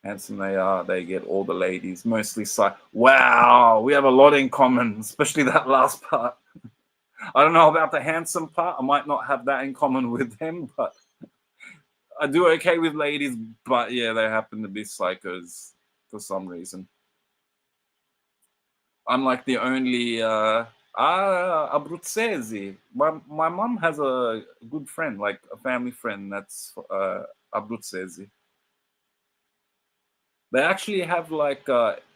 handsome. They are. They get all the ladies, mostly. Wow, we have a lot in common, especially that last part. I don't know about the handsome part. I might not have that in common with them, but I do okay with ladies. But yeah, they happen to be psychos for some reason. I'm like the only Abruzzese. My mom has a good friend, like a family friend that's Abruzzese. They actually have like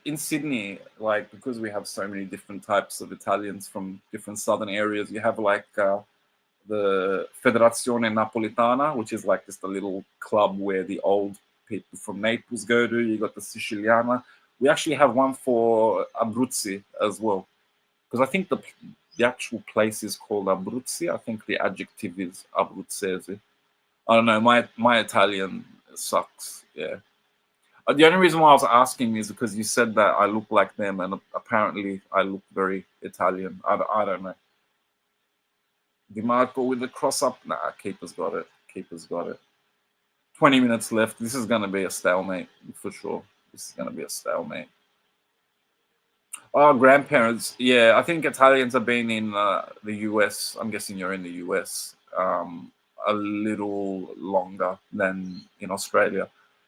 in Sydney, like because we have so many different types of Italians from different southern areas, you have like the Federazione Napolitana, which is like just a little club where the old people from Naples go to. You got the Siciliana. We actually have one for Abruzzi as well, because I think the actual place is called Abruzzi. I think the adjective is Abruzzese. I don't know. My Italian sucks. Yeah. The only reason why I was asking is because you said that I look like them, and apparently I look very Italian. I don't know. DiMarco with the cross up. Nah, keeper's got it. Keeper's got it. 20 minutes left. This is going to be a stalemate for sure. This is going to be a stalemate. Oh, grandparents. Yeah, I think Italians have been in the US. I'm guessing you're in the US a little longer than in Australia.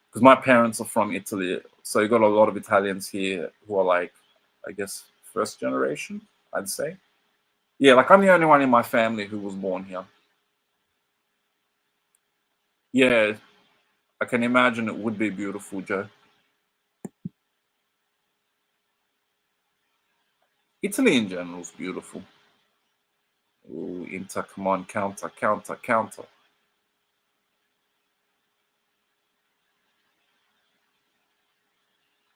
Because my parents are from Italy. So you got a lot of Italians here who are like, I guess, first generation, I'd say. Yeah, like I'm the only one in my family who was born here. Yeah, I can imagine it would be beautiful, Joe. Italy in general is beautiful. Ooh, Inter, come on, counter, counter, counter.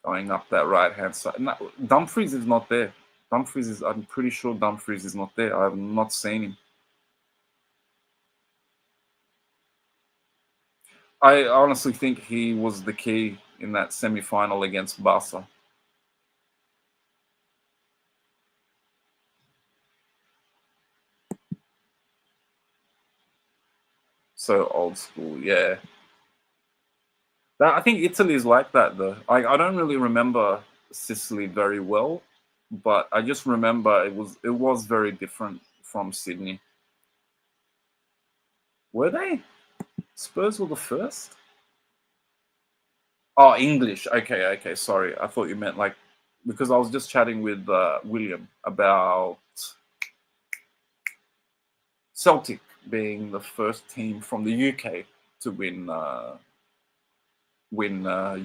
Going up that right hand side. No, Dumfries is not there. Dumfries is, I'm pretty sure Dumfries is not there. I have not seen him. I honestly think he was the key in that semi final against Barca. So old school, yeah. I think Italy is like that though. I don't really remember Sicily very well, but I just remember it was very different from Sydney. Were they? Spurs were the first? Oh, English. Okay, okay. Sorry, I thought you meant like because I was just chatting with William about Celtic being the first team from the UK to win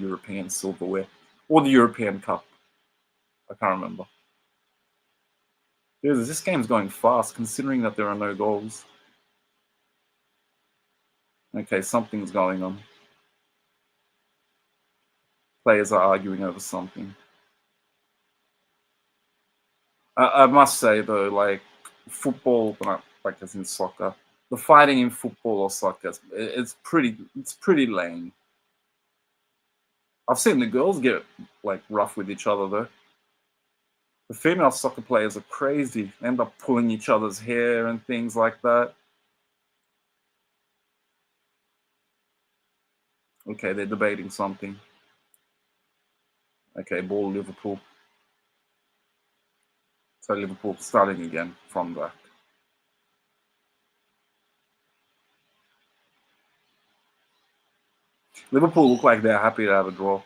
European silverware or the European Cup. I can't remember. Dude, this game's going fast considering that there are no goals. Okay, something's going on. Players are arguing over something. I must say though, like football, like as in soccer, The fighting in football or soccer, it's pretty lame. I've seen the girls get like rough with each other though. The female soccer players are crazy. They end up pulling each other's hair and things like that. Okay, they're debating something. Okay, ball Liverpool. So Liverpool starting again from back. Liverpool look like they're happy to have a draw.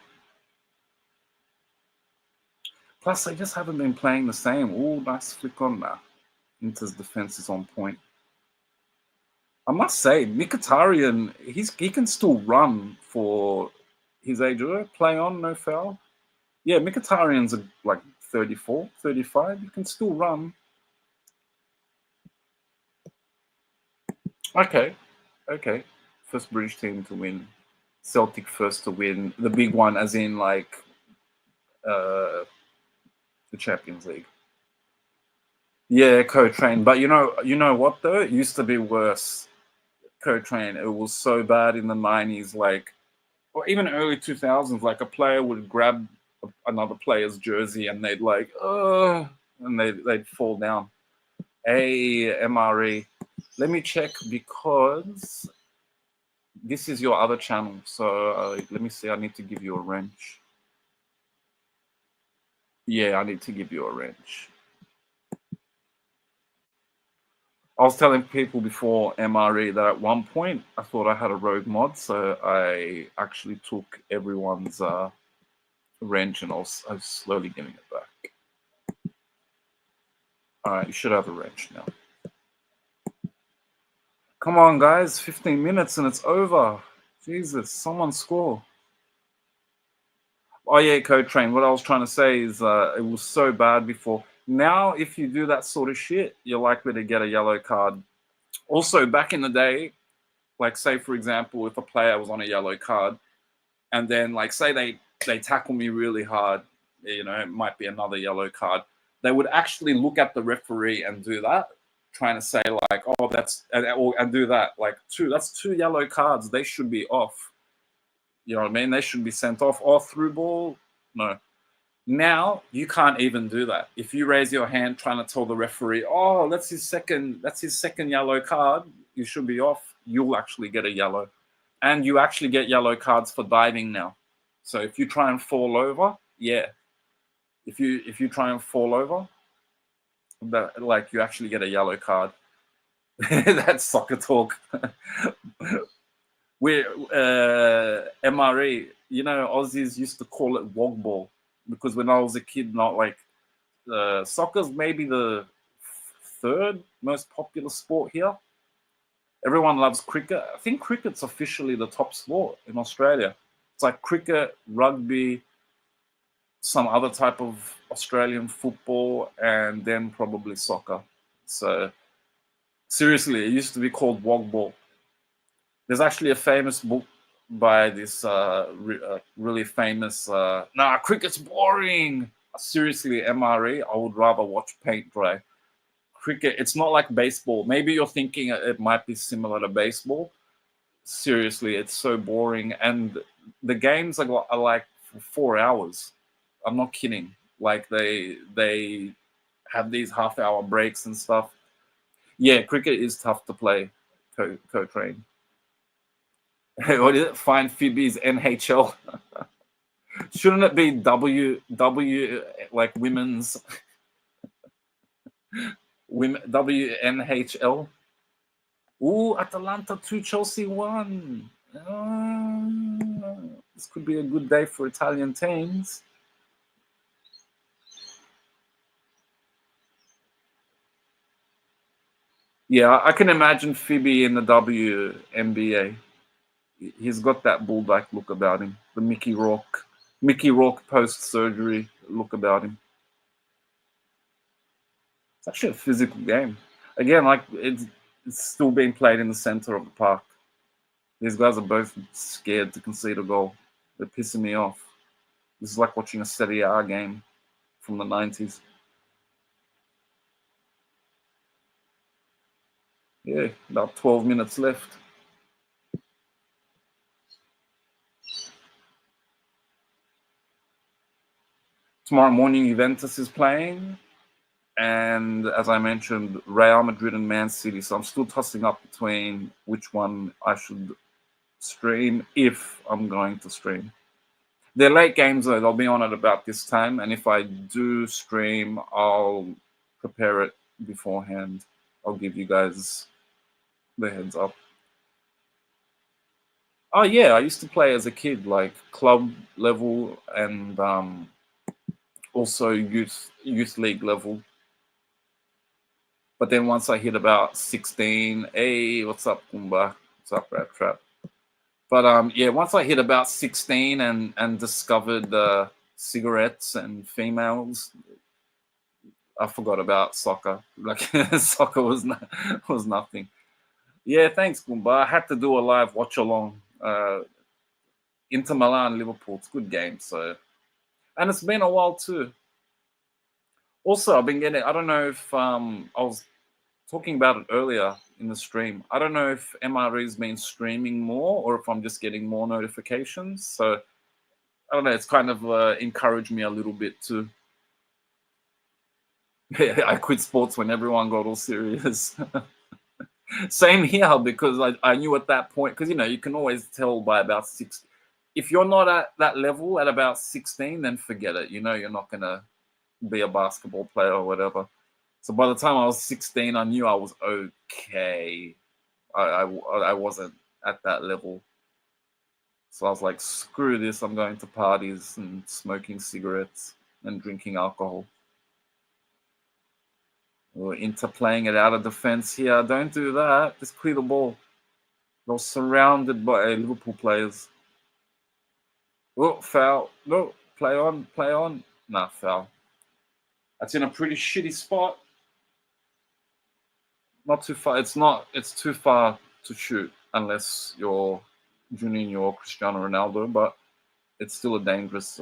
Plus, they just haven't been playing the same. Oh, nice flick on that. Inter's defense is on point. I must say, Mkhitaryan, he can still run for his age. Play on, no foul. Yeah, Mkhitaryan's like 34, 35. He can still run. Okay, okay. First British team to win. Celtic first to win. The big one, as in like uh, the Champions League. Yeah, co-train. But you know what though? It used to be worse. Co-train. It was so bad in the 90s, like, or even early 2000s. Like a player would grab another player's jersey and they'd like, and they'd fall down. Hey, MRE. Let me check because this is your other channel. So let me see. I need to give you a wrench. Yeah, I need to give you a wrench. I was telling people before MRE that at one point I thought I had a rogue mod, so I actually took everyone's wrench and I was slowly giving it back. All right, you should have a wrench now. Come on, guys, 15 minutes and it's over. Jesus, someone score. Oh yeah, Code Train. What I was trying to say is it was so bad before. Now, if you do that sort of shit, you're likely to get a yellow card. Also, back in the day, like say for example, if a player was on a yellow card, and then like say they tackle me really hard, you know, it might be another yellow card. They would actually look at the referee and do that, trying to say like, oh, that's and do that like that's two yellow cards. They should be off. You know what I mean? They should be sent off or through ball. No. Now you can't even do that. If you raise your hand trying to tell the referee, oh, that's his second yellow card, you should be off. You'll actually get a yellow. And you actually get yellow cards for diving now. So if you try and fall over, yeah. If you try and fall over, that like you actually get a yellow card. That's soccer talk. We're MRE. You know, Aussies used to call it wog ball because when I was a kid, not like soccer's maybe the third most popular sport here. Everyone loves cricket. I think cricket's officially the top sport in Australia. It's like cricket, rugby, some other type of Australian football, and then probably soccer. So seriously, it used to be called wog ball. There's actually a famous book by this really famous. Nah, cricket's boring. Seriously, MRE. I would rather watch paint dry. Cricket, it's not like baseball. Maybe you're thinking it might be similar to baseball. Seriously, it's so boring, and the games are like 4 hours. I'm not kidding. Like they have these half-hour breaks and stuff. Yeah, cricket is tough to play. Co-train. What is it? Find Phoebe's NHL. Shouldn't it be W like women's WNHL? Ooh, Atalanta 2, Chelsea 1. This could be a good day for Italian teams. Yeah, I can imagine Phoebe in the WNBA. He's got that bulldog look about him. The Mickey Rourke post-surgery look about him. It's actually a physical game. Again, like it's still being played in the center of the park. These guys are both scared to concede a goal. They're pissing me off. This is like watching a Serie A game from the 90s. Yeah, about 12 minutes left. Tomorrow morning, Juventus is playing. And as I mentioned, Real Madrid and Man City. So I'm still tossing up between which one I should stream if I'm going to stream. They're late games though, they'll be on at about this time. And if I do stream, I'll prepare it beforehand. I'll give you guys the heads up. Oh yeah, I used to play as a kid, like club level and also youth league level. But then once I hit about 16, hey, what's up, Kumba? What's up, Rat Trap? But yeah, once I hit about 16 and discovered cigarettes and females, I forgot about soccer. Like soccer was nothing. Yeah, thanks, Kumba. I had to do a live watch along. InterMilan, Liverpool. It's a good game. So, and it's been a while too. Also, I've been getting. I don't know if I was talking about it earlier in the stream. I don't know if MRE's been streaming more or if I'm just getting more notifications. So I don't know. It's kind of encouraged me a little bit to. I quit sports when everyone got all serious. Same here because I knew at that point because you can always tell by about six. If you're not at that level at about 16, then forget it. You're not gonna be a basketball player or whatever. So by the time I was 16, I knew I was okay. I wasn't at that level. So I was like, screw this. I'm going to parties and smoking cigarettes and drinking alcohol. We're into playing it out of defense here. Don't do that. Just clear the ball. You're surrounded by Liverpool players. Oh, foul. No, play on, play on. Nah, foul. That's in a pretty shitty spot. Not too far. It's too far to shoot unless you're Juninho or Cristiano Ronaldo, but it's still a dangerous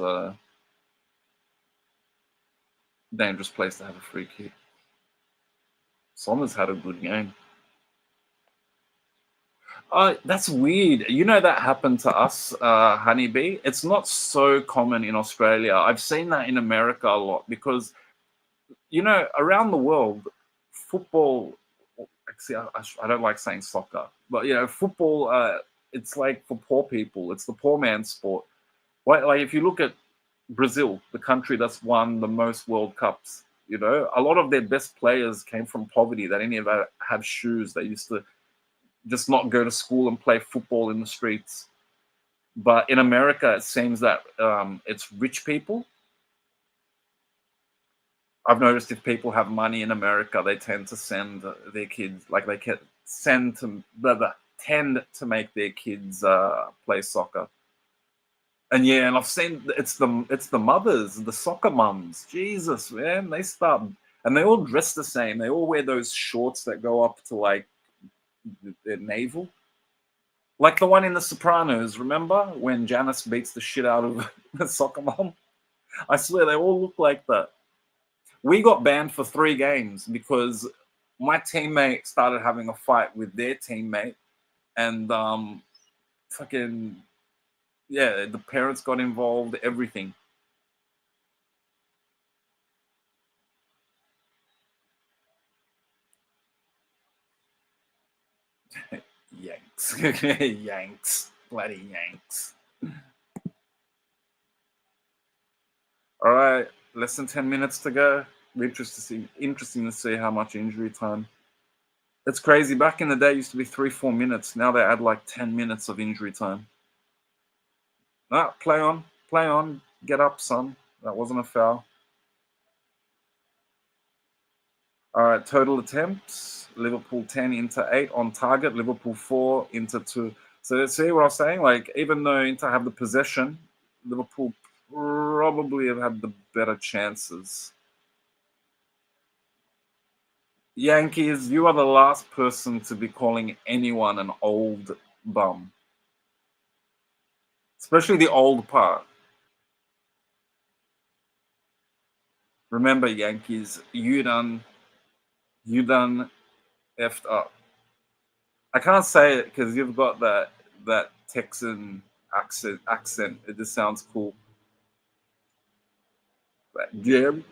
place to have a free kick. Sommer's had a good game. That's weird. That happened to us, Honeybee. It's not so common in Australia. I've seen that in America a lot because, around the world, football. Actually, I don't like saying soccer, but football. It's like for poor people. It's the poor man's sport. Like if you look at Brazil, the country that's won the most World Cups, a lot of their best players came from poverty. They didn't even have shoes. They used to just not go to school and play football in the streets. But in America, it seems that it's rich people. I've noticed if people have money in America, they tend to send their kids, like they can tend to make their kids play soccer. And yeah, and I've seen it's the mothers, the soccer mums. Jesus, man, they start and they all dress the same. They all wear those shorts that go up to like their navel. Like the one in The Sopranos, remember when Janice beats the shit out of the soccer mom? I swear they all look like that. We got banned for 3 games because my teammate started having a fight with their teammate, and fucking yeah, the parents got involved, everything. Yanks, Yanks, bloody Yanks. All right, less than 10 minutes to go. Interesting to see how much injury time. It's crazy. Back in the day, it used to be 3-4 minutes. Now they add like 10 minutes of injury time. Ah, play on, get up, son. That wasn't a foul. All right, total attempts: Liverpool 10 into 8 on target. Liverpool 4 into 2. So see what I'm saying? Like even though Inter have the possession, Liverpool probably have had the better chances. Yankees, you are the last person to be calling anyone an old bum, especially the old part. Remember, Yankees, you done effed up. I can't say it because you've got that Texan accent. It just sounds cool. But Jim,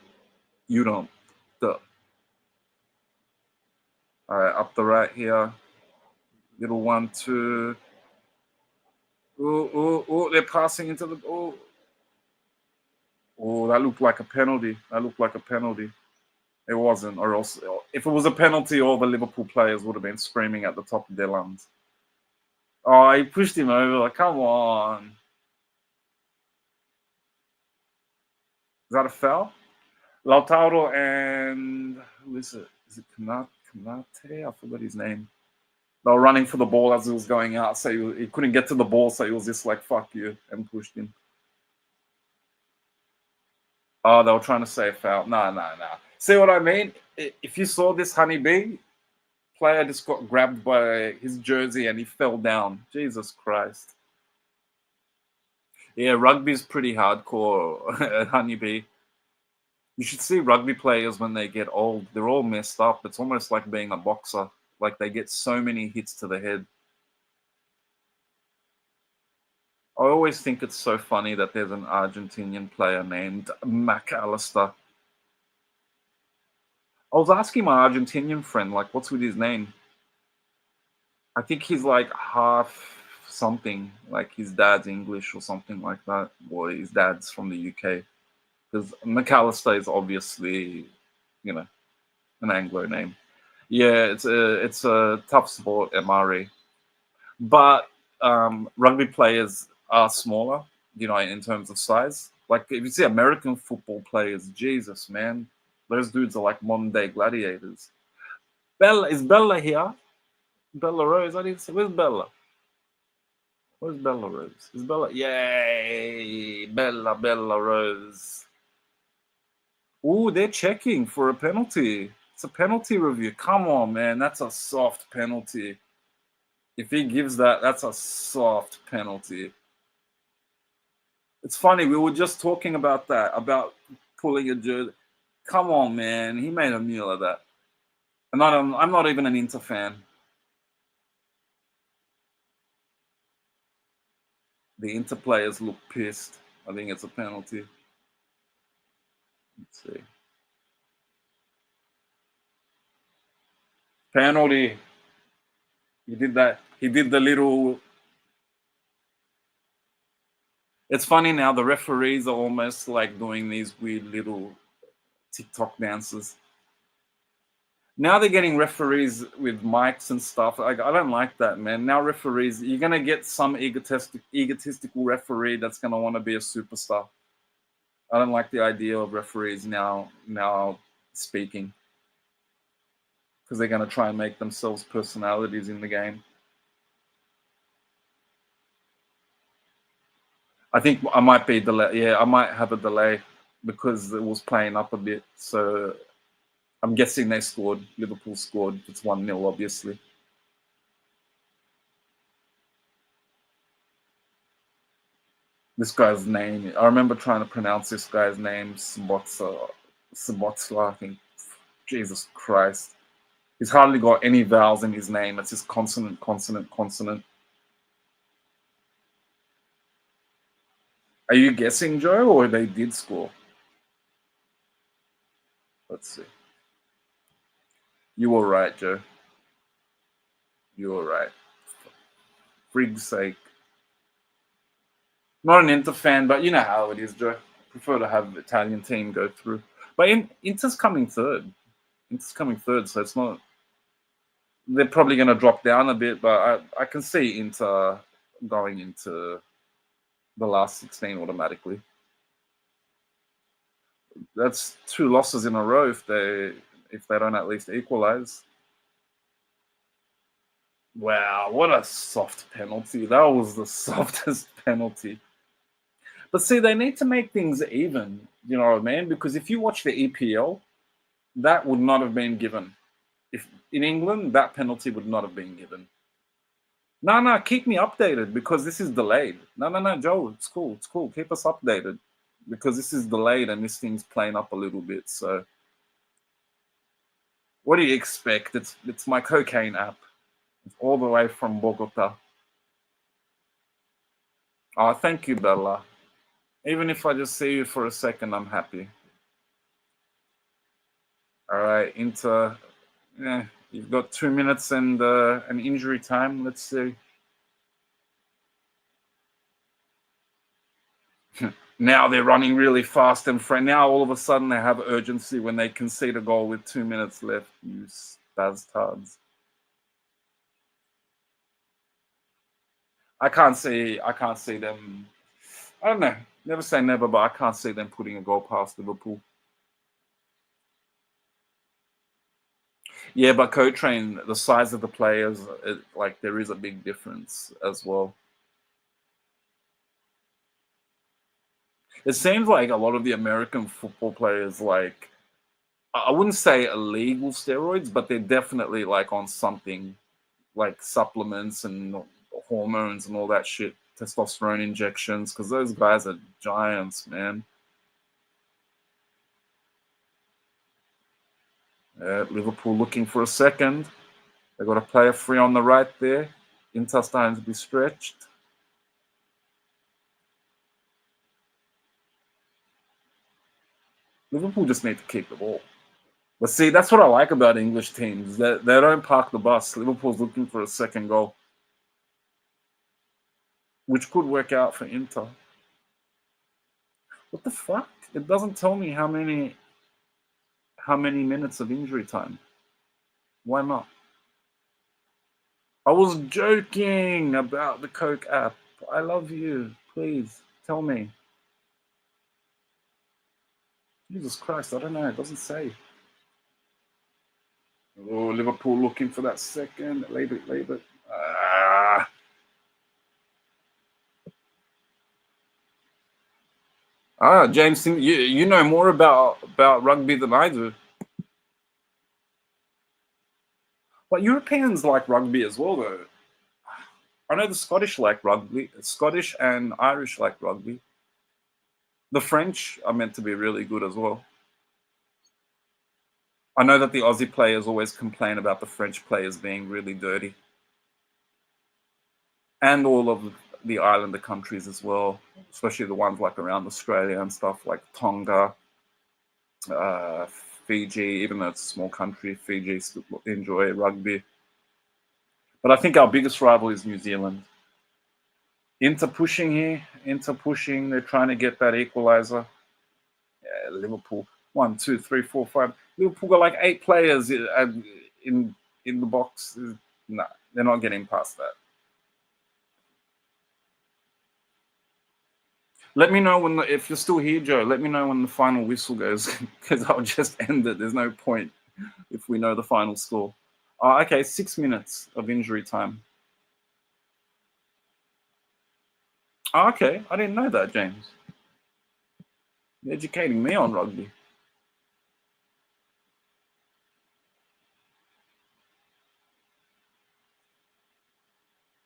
you don't. The All right, up the right here. Little 1-2. They're passing into the. That looked like a penalty. That looked like a penalty. It wasn't, or else if it was a penalty, all the Liverpool players would have been screaming at the top of their lungs. Oh, he pushed him over. Like, come on. Is that a foul? Lautaro and who is it? Is it Kanate? I forgot his name. They were running for the ball as he was going out, so he couldn't get to the ball, so he was just like, fuck you, and pushed him. Oh, they were trying to say foul. No. See what I mean? If you saw this honeybee, player just got grabbed by his jersey and he fell down. Jesus Christ. Yeah, rugby's pretty hardcore, honeybee. You should see rugby players when they get old. They're all messed up. It's almost like being a boxer. Like they get so many hits to the head. I always think it's so funny that there's an Argentinian player named McAllister. I was asking my Argentinian friend, like, what's with his name? I think he's like half something, like his dad's English or something like that, or his dad's from the UK. Because McAllister is obviously, you know, an Anglo name. Yeah, it's a tough sport, MRE. But rugby players are smaller, in terms of size. Like if you see American football players, Jesus, man, those dudes are like modern day gladiators. Bella here? Bella Rose? I didn't say. Where's Bella? Where's Bella Rose? Is Bella? Yay, Bella Rose. Ooh, they're checking for a penalty. It's a penalty review. Come on, man, that's a soft penalty. If he gives that, that's a soft penalty. It's funny, we were just talking about that, about pulling a jersey. Come on, man, he made a meal of that. I'm not even an Inter fan. The Inter players look pissed. I think it's a penalty. Let's see. Penalty. He did that. He did the little. It's funny now. The referees are almost like doing these weird little TikTok dances. Now they're getting referees with mics and stuff. Like, I don't like that, man. Now referees, you're gonna get some egotistical referee that's gonna want to be a superstar. I don't like the idea of referees now speaking because they're gonna try and make themselves personalities in the game. I think I might be delay. Yeah, I might have a delay because it was playing up a bit. So I'm guessing they scored. Liverpool scored. It's 1-0, obviously. This guy's name. I remember trying to pronounce this guy's name, Sabotsa, I think. Jesus Christ. He's hardly got any vowels in his name. It's just consonant, consonant, consonant. Are you guessing, Joe, or they did score? Let's see. You were right, Joe. You were right. Frig's sake. Not an Inter fan, but you know how it is, Joe. Prefer to have the Italian team go through. But Inter's coming third. Inter's coming third, so it's not. They're probably going to drop down a bit, but I can see Inter going into the last 16 automatically. That's 2 losses in a row if they don't at least equalize. Wow, what a soft penalty. That was the softest penalty. But see, they need to make things even, you know what I mean? Because if you watch the EPL, that would not have been given. If in England, that penalty would not have been given. No, keep me updated because this is delayed. No, Joe, it's cool. It's cool. Keep us updated because this is delayed and this thing's playing up a little bit. So, what do you expect? It's my cocaine app. all the way from Bogota. Oh, thank you, Bella. Even if I just see you for a second, I'm happy. All right, Inter. Yeah, you've got 2 minutes and an injury time. Let's see. Now they're running really fast and now all of a sudden they have urgency when they concede a goal with 2 minutes left. You spaztards. I can't see them. I don't know. Never say never, but I can't see them putting a goal past Liverpool. Yeah, but co-train, the size of the players, like there is a big difference as well. It seems like a lot of the American football players, like I wouldn't say illegal steroids, but they're definitely like on something like supplements and hormones and all that shit, testosterone injections, because those guys are giants, man. Liverpool looking for a second. They got a player free on the right there. Inter starting to be stretched. Liverpool just need to keep the ball. But see, that's what I like about English teams. They don't park the bus. Liverpool's looking for a second goal, which could work out for Inter. What the fuck? It doesn't tell me how many minutes of injury time. Why not? I was joking about the Coke app. I love you. Please tell me. Jesus Christ, I don't know. It doesn't say. Oh, Liverpool looking for that second. Leave it, leave it. James, you know more about rugby than I do. But Europeans like rugby as well, though. I know the Scottish like rugby. Scottish and Irish like rugby. The French are meant to be really good as well. I know that the Aussie players always complain about the French players being really dirty. And all of the islander countries as well, especially the ones like around Australia and stuff like Tonga, uh, Fiji, even though it's a small country, Fiji still enjoy rugby. But I think our biggest rival is New Zealand. Inter pushing here, Inter pushing. They're trying to get that equalizer. Yeah, Liverpool, 1, 2, 3, 4, 5. Liverpool got like 8 players in the box. Nah, they're not getting past that. Let me know if you're still here, Joe. Let me know when the final whistle goes, because I'll just end it. There's no point if we know the final score. Okay, 6 minutes of injury time. Okay, I didn't know that, James. You're educating me on rugby.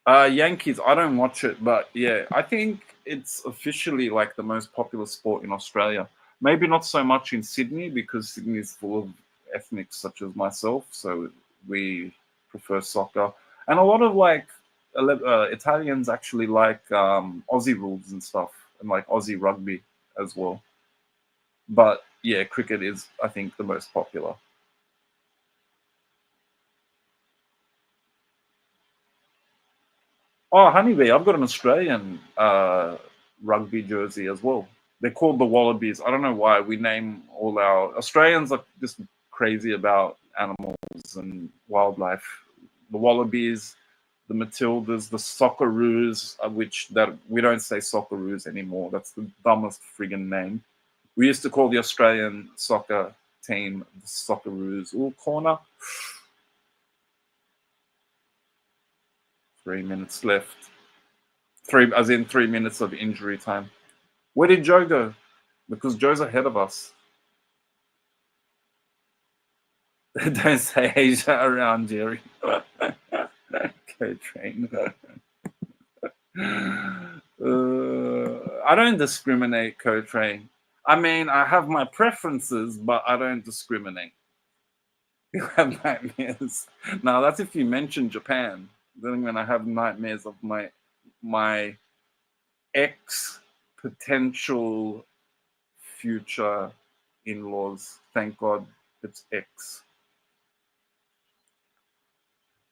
Yankees, I don't watch it, but yeah, I think it's officially like the most popular sport in Australia. Maybe not so much in Sydney because Sydney is full of ethnics such as myself, so we prefer soccer. And a lot of like Italians actually like Aussie rules and stuff, and like Aussie rugby as well. But yeah, cricket is, I think, the most popular. Oh, Honeybee, I've got an Australian rugby jersey as well. They're called the Wallabies. I don't know why we name all our Australians are just crazy about animals and wildlife. The Wallabies, the Matildas, the Socceroos, which that we don't say Socceroos anymore. That's the dumbest friggin' name. We used to call the Australian soccer team the Socceroos. Ooh, corner. 3 minutes left. As in 3 minutes of injury time. Where did Joe go? Because Joe's ahead of us. Don't say Asia around Jerry. Co-train. I don't discriminate, co-train. I mean, I have my preferences, but I don't discriminate. You have nightmares. Now that's if you mention Japan. Then I'm gonna have nightmares of my ex potential future in-laws. Thank God it's ex.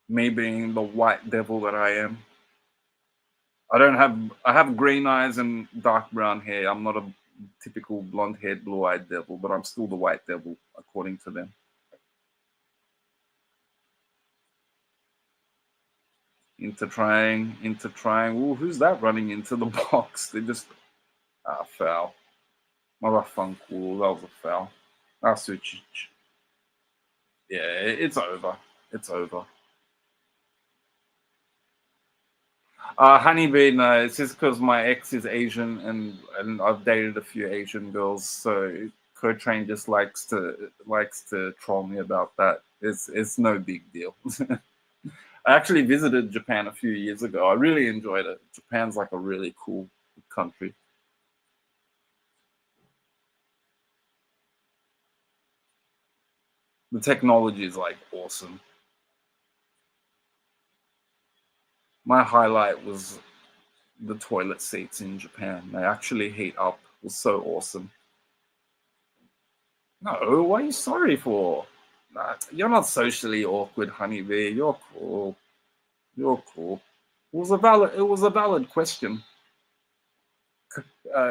Me being the white devil that I am. I have green eyes and dark brown hair. I'm not a typical blonde-haired, blue-eyed devil, but I'm still the white devil according to them. Into trying. Ooh, who's that running into the box? They just foul. Mother fun cool. That was a foul. Sucic. Yeah, it's over. It's over. Honeybee, no, it's just because my ex is Asian and I've dated a few Asian girls, so Co-Train just likes to troll me about that. It's no big deal. I actually visited Japan a few years ago. I really enjoyed it. Japan's like a really cool country. The technology is like awesome. My highlight was the toilet seats in Japan. They actually heat up. It was so awesome. No, what are you sorry for? Nah, you're not socially awkward, honeybee. You're cool. You're cool. It was a valid question.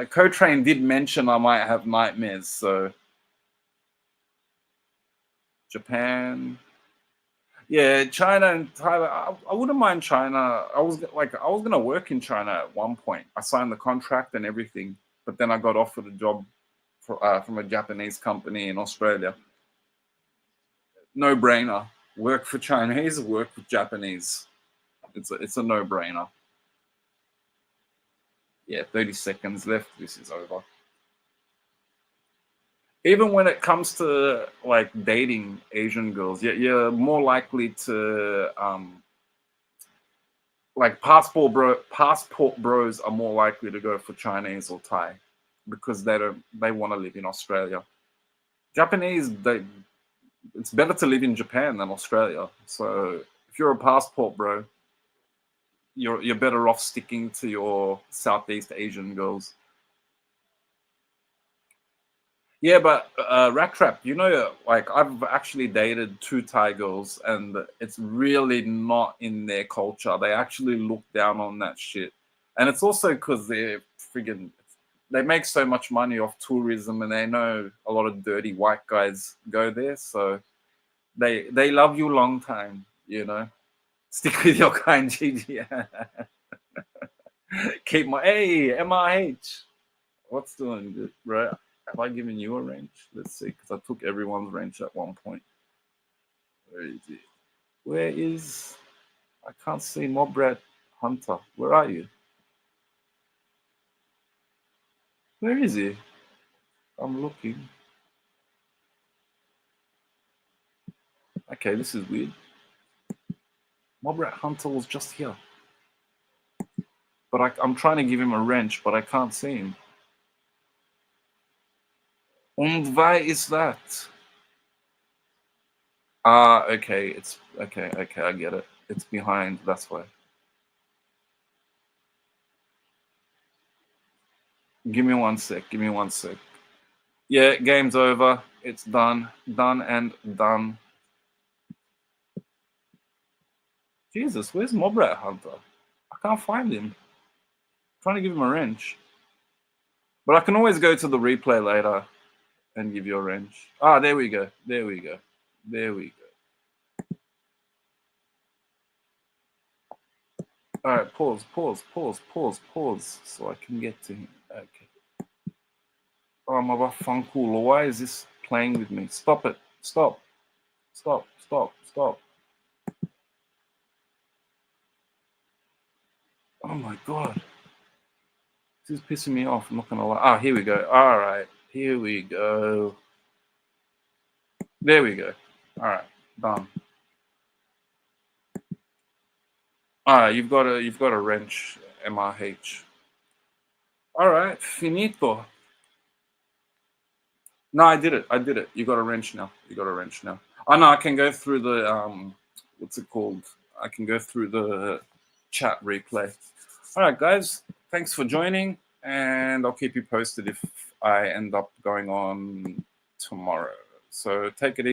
Co-train did mention I might have nightmares, so Japan. Yeah, China and Thailand. I wouldn't mind China. I was gonna work in China at one point. I signed the contract and everything, but then I got offered a job from a Japanese company in Australia. No brainer. Work for Chinese, work with Japanese. It's a no brainer. Yeah, 30 seconds left. This is over. Even when it comes to like dating Asian girls, you're more likely to like passport bros are more likely to go for Chinese or Thai because they want to live in Australia. Japanese, it's better to live in Japan than Australia. So if you're a passport bro, you're better off sticking to your Southeast Asian girls. Yeah, but Rat Trap, like I've actually dated two Thai girls, and it's really not in their culture. They actually look down on that shit, and it's also because they make so much money off tourism, and they know a lot of dirty white guys go there, so they love you long time. Stick with your kind, Gigi. Keep my MIH. What's doing good, right? Have I given you a wrench? Let's see, because I took everyone's wrench at one point. Where is it? Where is? I can't see Mobrat Hunter. Where are you? Where is he? I'm looking. Okay, this is weird. Mobrat Hunter was just here. But I'm trying to give him a wrench, but I can't see him. Und why is that? Okay, it's okay, I get it. It's behind, that's why. Give me one sec. Yeah, game's over. It's done. Done and done. Jesus, where's Mobrat Hunter? I can't find him. I'm trying to give him a wrench. But I can always go to the replay later and give you a wrench. There we go. There we go. All right, pause, so I can get to him. Okay. Oh, my funkula, why is this playing with me? Stop it. Stop. Oh my God. This is pissing me off. I'm not going to lie. Here we go. All right. Here we go. There we go. All right. Done. You've got a wrench, MRH. All right. Finito. No, I did it. You got a wrench now. I know I can go through the what's it called? I can go through the chat replay. All right, guys, thanks for joining, and I'll keep you posted if I end up going on tomorrow. So take it easy.